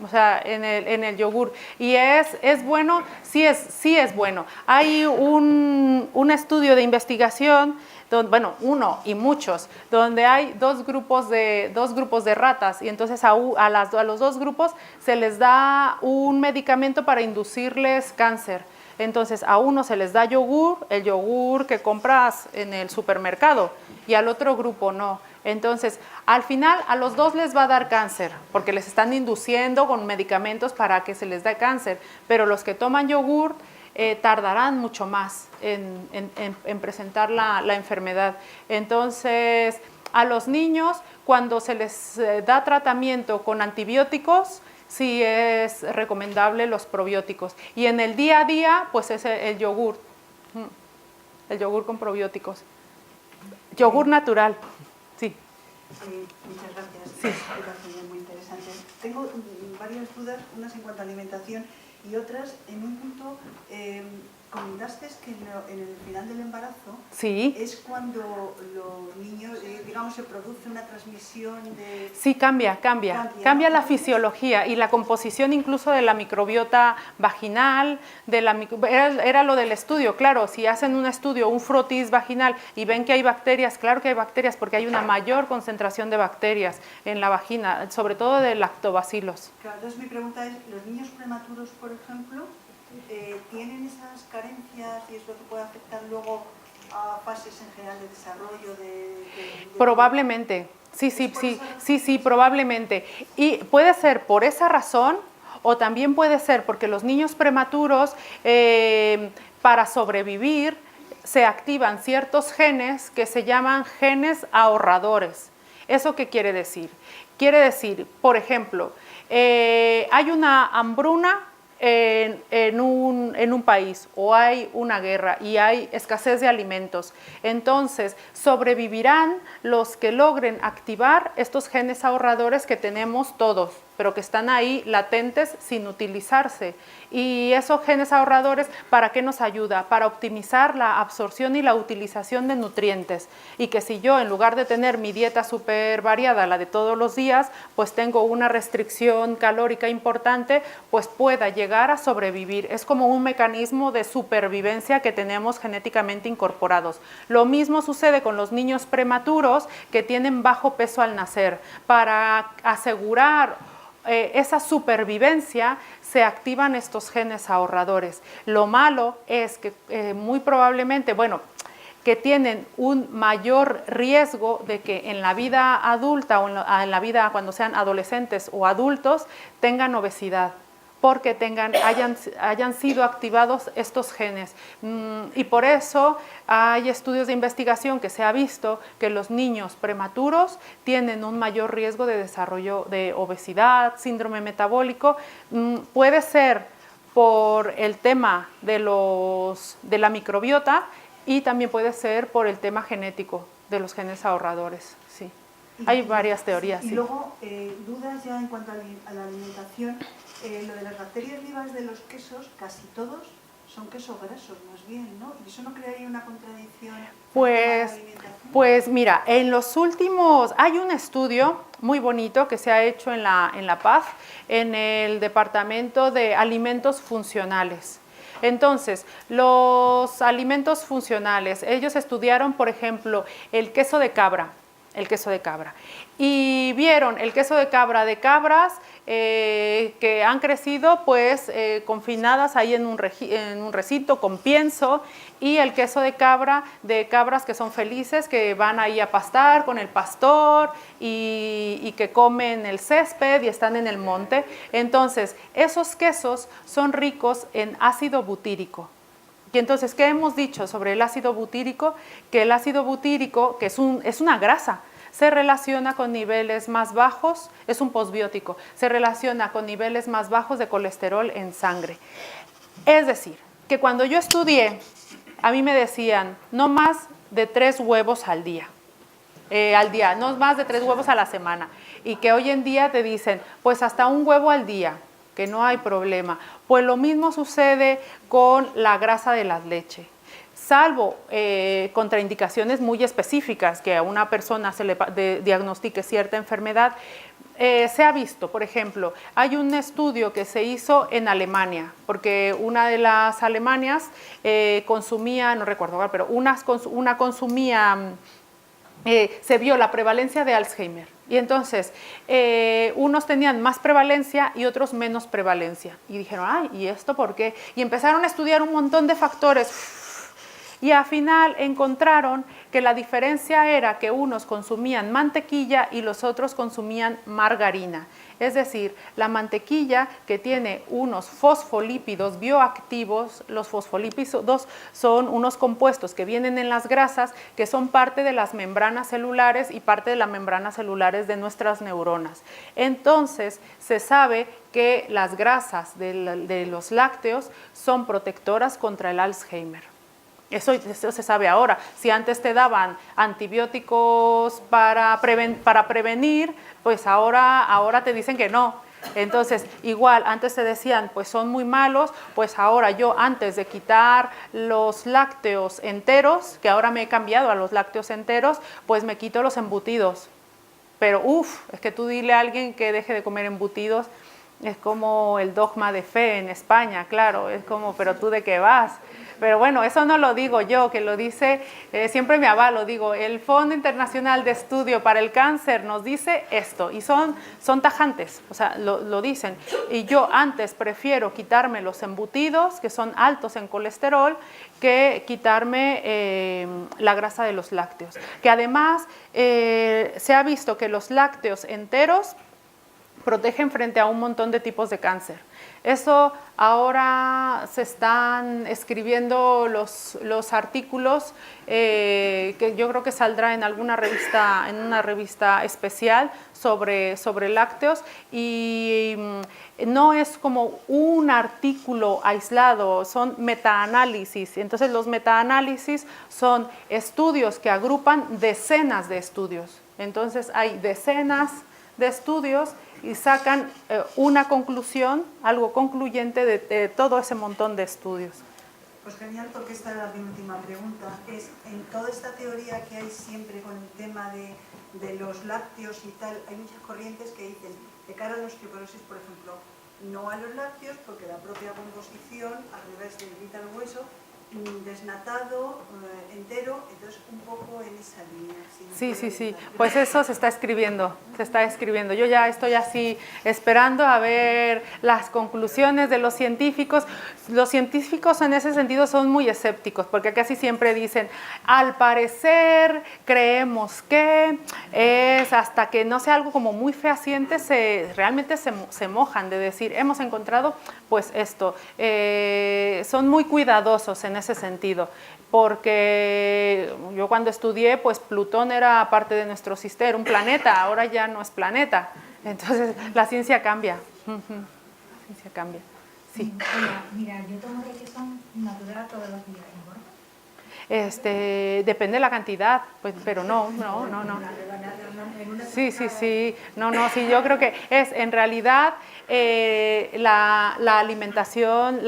o sea, en el yogur. Y es bueno, sí es bueno. Hay un estudio de investigación, bueno, uno y muchos, donde hay dos grupos de ratas, y entonces a los dos grupos se les da un medicamento para inducirles cáncer. Entonces, a uno se les da yogur, el yogur que compras en el supermercado, y al otro grupo no. Entonces, al final, a los dos les va a dar cáncer, porque les están induciendo con medicamentos para que se les dé cáncer, pero los que toman yogur tardarán mucho más en presentar la enfermedad. Entonces, a los niños, cuando se les da tratamiento con antibióticos, sí es recomendable los probióticos. Y en el día a día, pues es el yogur con probióticos. Yogur natural, sí. Muchas gracias. Sí. Me parece muy interesante. Tengo varias dudas, unas en cuanto a alimentación y otras en un punto. Comentaste que en el final del embarazo Sí. es cuando los niños, digamos, se produce una transmisión de... Sí, cambia la fisiología y la composición incluso de la microbiota vaginal, era lo del estudio, claro, si hacen un estudio, un frotis vaginal y ven que hay bacterias, claro que hay bacterias porque hay una mayor concentración de bacterias en la vagina, sobre todo de lactobacilos. Claro, entonces mi pregunta es, ¿los niños prematuros, por ejemplo, tienen esas carencias y es lo que puede afectar luego a fases en general de desarrollo? Probablemente, sí, probablemente. Y puede ser por esa razón o también puede ser porque los niños prematuros para sobrevivir se activan ciertos genes que se llaman genes ahorradores. ¿Eso qué quiere decir? Quiere decir, por ejemplo, hay una hambruna en un país o hay una guerra y hay escasez de alimentos. Entonces, sobrevivirán los que logren activar estos genes ahorradores que tenemos todos, pero que están ahí latentes sin utilizarse. Y esos genes ahorradores, ¿para qué nos ayuda? Para optimizar la absorción y la utilización de nutrientes. Y que si yo, en lugar de tener mi dieta súper variada, la de todos los días, pues tengo una restricción calórica importante, pues pueda llegar a sobrevivir. Es como un mecanismo de supervivencia que tenemos genéticamente incorporados. Lo mismo sucede con los niños prematuros que tienen bajo peso al nacer. Para asegurar esa supervivencia se activan estos genes ahorradores. Lo malo es que muy probablemente, que tienen un mayor riesgo de que en la vida adulta o en la vida cuando sean adolescentes o adultos tengan obesidad, porque hayan sido activados estos genes. Y por eso hay estudios de investigación que se ha visto que los niños prematuros tienen un mayor riesgo de desarrollo de obesidad, síndrome metabólico. Puede ser por el tema de la microbiota y también puede ser por el tema genético de los genes ahorradores. Sí. Hay varias teorías. Y sí. luego, dudas ya en cuanto a la alimentación. Lo de las bacterias vivas de los quesos, casi todos son quesos grasos, más bien, ¿no? ¿Y eso no crearía una contradicción? Pues mira, en los últimos, hay un estudio muy bonito que se ha hecho en la PAZ, en el Departamento de Alimentos Funcionales. Entonces, los alimentos funcionales, ellos estudiaron, por ejemplo, el queso de cabra, y vieron el queso de cabras que han crecido pues confinadas ahí en un recinto con pienso, y el queso de cabras que son felices, que van ahí a pastar con el pastor y que comen el césped y están en el monte. Entonces, esos quesos son ricos en ácido butírico. Y entonces, ¿qué hemos dicho sobre el ácido butírico? Que el ácido butírico, que es una grasa, se relaciona con niveles más bajos, es un posbiótico, se relaciona con niveles más bajos de colesterol en sangre. Es decir, que cuando yo estudié, a mí me decían, no más de 3 huevos al día, no más de 3 huevos a la semana, y que hoy en día te dicen, pues hasta 1 huevo al día, que no hay problema. Pues lo mismo sucede con la grasa de la leche. Salvo contraindicaciones muy específicas, que a una persona se le diagnostique cierta enfermedad, se ha visto, por ejemplo, hay un estudio que se hizo en Alemania, porque una de las alemanas consumía, no recuerdo, pero una consumía, se vio la prevalencia de Alzheimer. Y entonces, unos tenían más prevalencia y otros menos prevalencia. Y dijeron, ay, ¿y esto por qué? Y empezaron a estudiar un montón de factores. Y al final encontraron que la diferencia era que unos consumían mantequilla y los otros consumían margarina. Es decir, la mantequilla, que tiene unos fosfolípidos bioactivos, los fosfolípidos son unos compuestos que vienen en las grasas, que son parte de las membranas celulares y parte de las membranas celulares de nuestras neuronas. Entonces, se sabe que las grasas de los lácteos son protectoras contra el Alzheimer. Eso se sabe ahora. Si antes te daban antibióticos para prevenir, pues ahora te dicen que no. Entonces, igual, antes te decían, pues son muy malos, pues ahora yo, antes de quitar los lácteos enteros, que ahora me he cambiado a los lácteos enteros, pues me quito los embutidos. Pero, es que tú dile a alguien que deje de comer embutidos, es como el dogma de fe en España, claro, es como, pero ¿tú de qué vas? Pero bueno, eso no lo digo yo, que lo dice, siempre me avalo, digo, el Fondo Internacional de Estudio para el Cáncer nos dice esto, y son tajantes, o sea, lo dicen. Y yo antes prefiero quitarme los embutidos, que son altos en colesterol, que quitarme la grasa de los lácteos. Que además se ha visto que los lácteos enteros protegen frente a un montón de tipos de cáncer. Eso ahora se están escribiendo los artículos que yo creo que saldrá en alguna revista, en una revista especial sobre lácteos, y no es como un artículo aislado, son metaanálisis. Entonces los metaanálisis son estudios que agrupan decenas de estudios. Entonces hay decenas de estudios y sacan una conclusión, algo concluyente de todo ese montón de estudios. Pues genial, porque esta es la última pregunta. Es, en toda esta teoría que hay siempre con el tema de los lácteos y tal, hay muchas corrientes que dicen, de cara a la osteoporosis, por ejemplo, no a los lácteos, porque la propia composición, al revés del vital hueso, desnatado, entero, entonces un poco en esa línea. Sí, pues eso se está escribiendo. Yo ya estoy así esperando a ver las conclusiones de los científicos. Los científicos en ese sentido son muy escépticos, porque casi siempre dicen, al parecer creemos que es, hasta que no sea algo como muy fehaciente, realmente se mojan de decir, hemos encontrado pues esto. Son muy cuidadosos en ese sentido, porque yo cuando estudié, pues Plutón era parte de nuestro sistema, era un planeta, ahora ya no es planeta. Entonces la ciencia cambia. La ciencia cambia. Sí. Mira, yo tomo leche son natural todos los días, ¿no? Depende de la cantidad, pues, pero no. Sí, yo creo que es en realidad la alimentación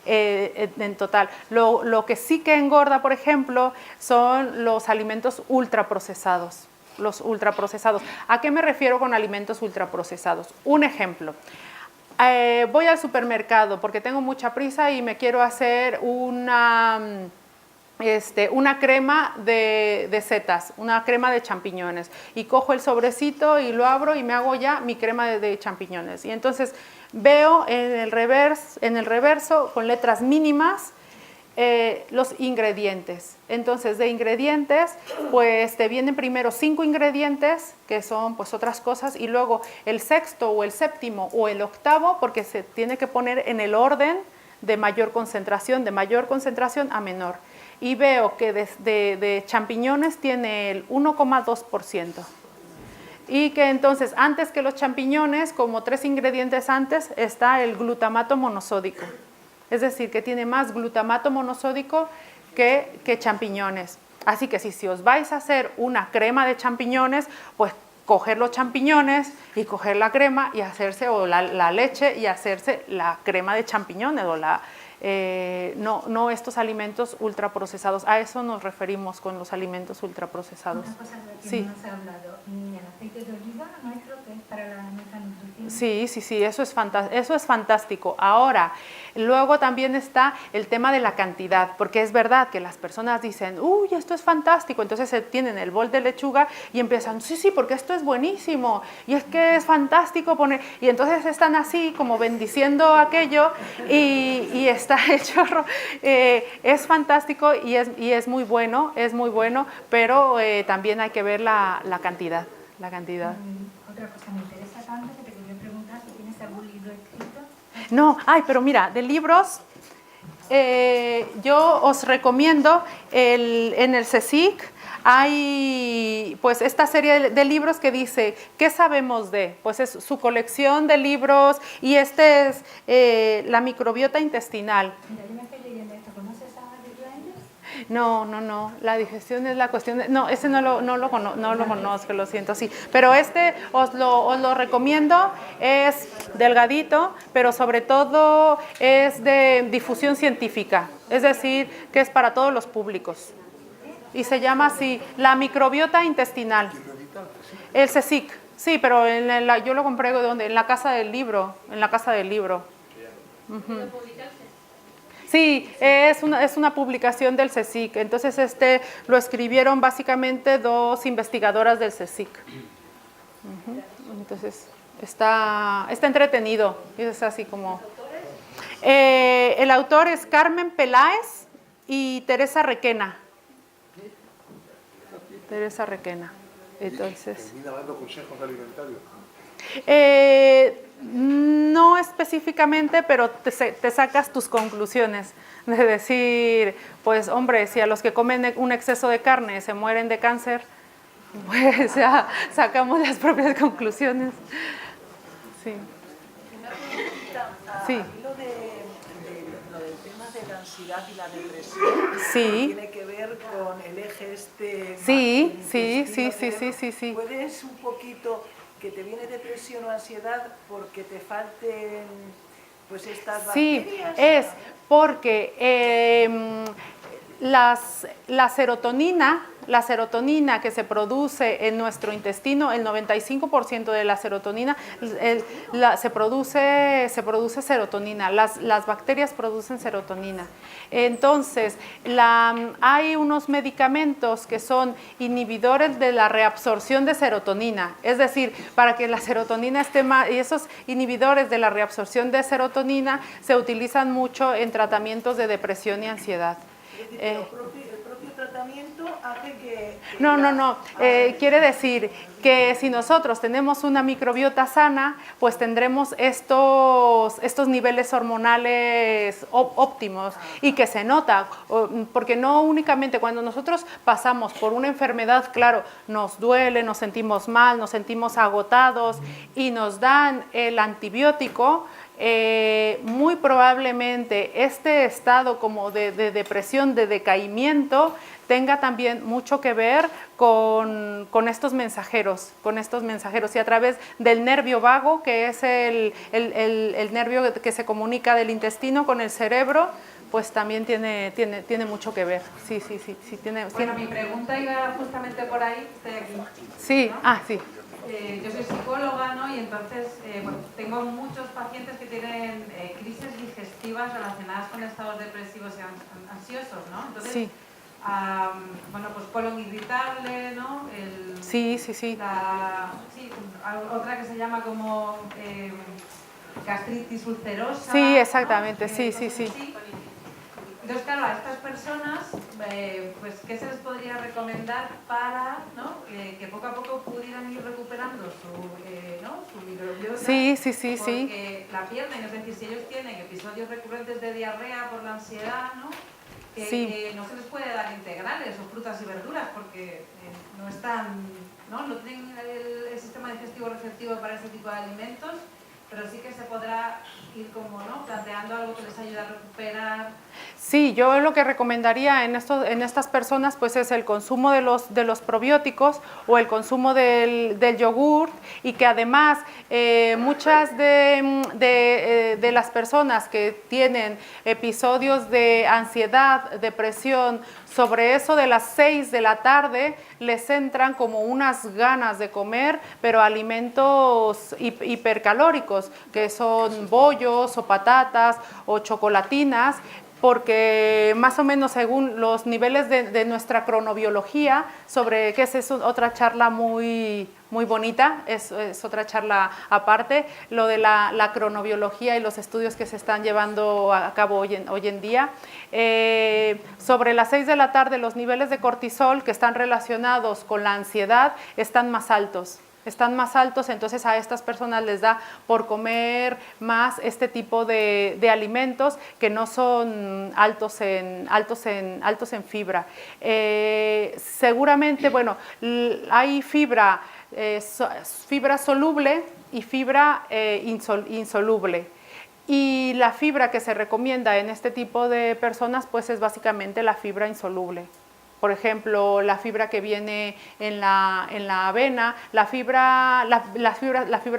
en total. Lo que sí que engorda, por ejemplo, son los alimentos ultraprocesados. Los ultraprocesados. ¿A qué me refiero con alimentos ultraprocesados? Un ejemplo. Voy al supermercado porque tengo mucha prisa y me quiero hacer una crema de setas, una crema de champiñones. Y cojo el sobrecito y lo abro y me hago ya mi crema de champiñones. Y entonces veo en el reverso con letras mínimas los ingredientes. Entonces, de ingredientes, pues te vienen primero 5 ingredientes, que son pues otras cosas, y luego el sexto o el séptimo o el octavo, porque se tiene que poner en el orden de mayor concentración a menor. Y veo que de champiñones tiene el 1,2%. Y que entonces, antes que los champiñones, como 3 ingredientes antes, está el glutamato monosódico. Es decir, que tiene más glutamato monosódico que champiñones. Así que si os vais a hacer una crema de champiñones, pues coger los champiñones y coger la crema y hacerse, o la leche y hacerse la crema de champiñones, o no estos alimentos ultraprocesados. A eso nos referimos con los alimentos ultraprocesados. Una cosa de que sí. no se ha hablado, ni el aceite de oliva nuestro, que es para nuestra nutrición. Sí, eso es fantástico. Ahora, luego también está el tema de la cantidad, porque es verdad que las personas dicen, uy, esto es fantástico, entonces tienen el bol de lechuga y empiezan, sí, porque esto es buenísimo, y es que es fantástico poner, y entonces están así como bendiciendo aquello y está el chorro. Es fantástico y es muy bueno, pero también hay que ver la cantidad. Otra cosa, me interesa tanto que te quería preguntar si tienes algún libro escrito. No, pero mira, de libros, yo os recomiendo en el CSIC hay pues esta serie de libros que dice ¿qué sabemos de? Pues es su colección de libros, y este es la microbiota intestinal. Mira, yo me estoy leyendo esto. ¿Conoces a David Reinders? No, la digestión es la cuestión de... No, ese no lo conozco, lo siento, sí. Pero este os lo recomiendo, es delgadito, pero sobre todo es de difusión científica, es decir, que es para todos los públicos. Y se llama así, la microbiota intestinal. El CSIC, sí, pero yo lo compré ¿dónde? En la casa del libro, Uh-huh. Sí, es una publicación del CSIC. Entonces lo escribieron básicamente 2 investigadoras del CSIC. Uh-huh. Entonces está entretenido. Es así como. El autor es Carmen Peláez y Teresa Requena. Entonces. ¿Termina dando consejos alimentarios? No específicamente, pero te sacas tus conclusiones de decir, pues hombre, si a los que comen un exceso de carne se mueren de cáncer, pues ya sacamos las propias conclusiones. Sí. Una preguntita, sí. Lo del tema de la ansiedad y la depresión, sí. tiene que ver con el eje Sí. ¿Puedes un poquito que te viene depresión o ansiedad porque te falten pues estas bacterias? Sí, es porque la serotonina que se produce en nuestro intestino, el 95% de la serotonina se produce serotonina. Las bacterias producen serotonina. Entonces, hay unos medicamentos que son inhibidores de la reabsorción de serotonina. Es decir, para que la serotonina esté más, y esos inhibidores de la reabsorción de serotonina se utilizan mucho en tratamientos de depresión y ansiedad. Es decir, el propio tratamiento hace que No. Quiere decir que si nosotros tenemos una microbiota sana, pues tendremos estos niveles hormonales óptimos, y que se nota, porque no únicamente cuando nosotros pasamos por una enfermedad, claro, nos duele, nos sentimos mal, nos sentimos agotados y nos dan el antibiótico, muy probablemente este estado como de depresión, de decaimiento, tenga también mucho que ver con estos mensajeros, y a través del nervio vago, que es el nervio que se comunica del intestino con el cerebro, pues también tiene mucho que ver. Sí. Bueno, mi pregunta iba justamente por ahí, estoy aquí. Sí, ¿no? Sí. Yo soy psicóloga, ¿no? Y entonces tengo muchos pacientes que tienen crisis digestivas relacionadas con estados depresivos y ansiosos, ¿no? Entonces, sí. Pues colon irritable, ¿no? Sí. Otra que se llama como gastritis ulcerosa. Sí, exactamente, ¿no? sí. Entonces, claro, a estas personas, pues, ¿qué se les podría recomendar para, ¿no? Que poco a poco pudieran ir recuperando su microbiota? Sí. Porque la pierden, es decir, si ellos tienen episodios recurrentes de diarrea por la ansiedad, ¿no? Que no se les puede dar integrales o frutas y verduras porque no tienen el sistema digestivo receptivo para ese tipo de alimentos, pero sí que se podrá ir planteando algo que les ayude a recuperar. Sí, yo lo que recomendaría en estas personas pues es el consumo de los probióticos o el consumo del yogur, y que además muchas de las personas que tienen episodios de ansiedad, depresión, sobre eso de las 6 de la tarde les entran como unas ganas de comer, pero alimentos hipercalóricos, que son bollos o patatas o chocolatinas, porque más o menos según los niveles de nuestra cronobiología, sobre que es otra charla muy bonita, es otra charla aparte, lo de la cronobiología y los estudios que se están llevando a cabo hoy en día. Sobre las 6 de la tarde los niveles de cortisol que están relacionados con la ansiedad están más altos, entonces a estas personas les da por comer más este tipo de alimentos que no son altos en fibra. Seguramente, hay fibra soluble y fibra insoluble. Y la fibra que se recomienda en este tipo de personas pues es básicamente la fibra insoluble. Por ejemplo, la fibra que viene en la avena, la fibra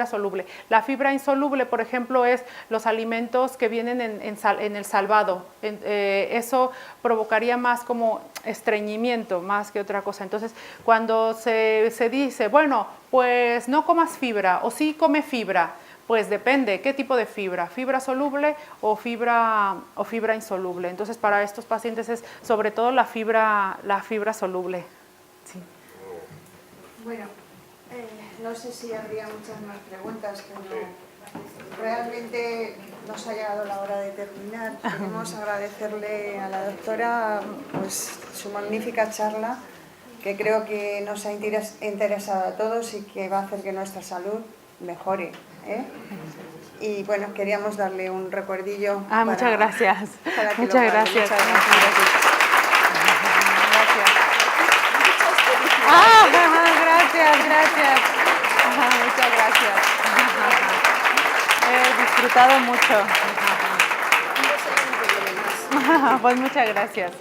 soluble. La fibra insoluble, por ejemplo, es los alimentos que vienen en el salvado. Eso provocaría más como estreñimiento, más que otra cosa. Entonces, cuando se dice, bueno, pues no comas fibra, o sí come fibra, pues depende qué tipo de fibra soluble o fibra insoluble. Entonces, para estos pacientes es sobre todo la fibra soluble. Sí. Bueno, no sé si habría muchas más preguntas, pero realmente nos ha llegado la hora de terminar. Queremos agradecerle a la doctora pues, su magnífica charla, que creo que nos ha interesado a todos y que va a hacer que nuestra salud mejore. Y bueno, queríamos darle un recuerdillo. Muchas gracias. Muchas gracias. Gracias. Muchas gracias. He disfrutado mucho. Pues muchas gracias.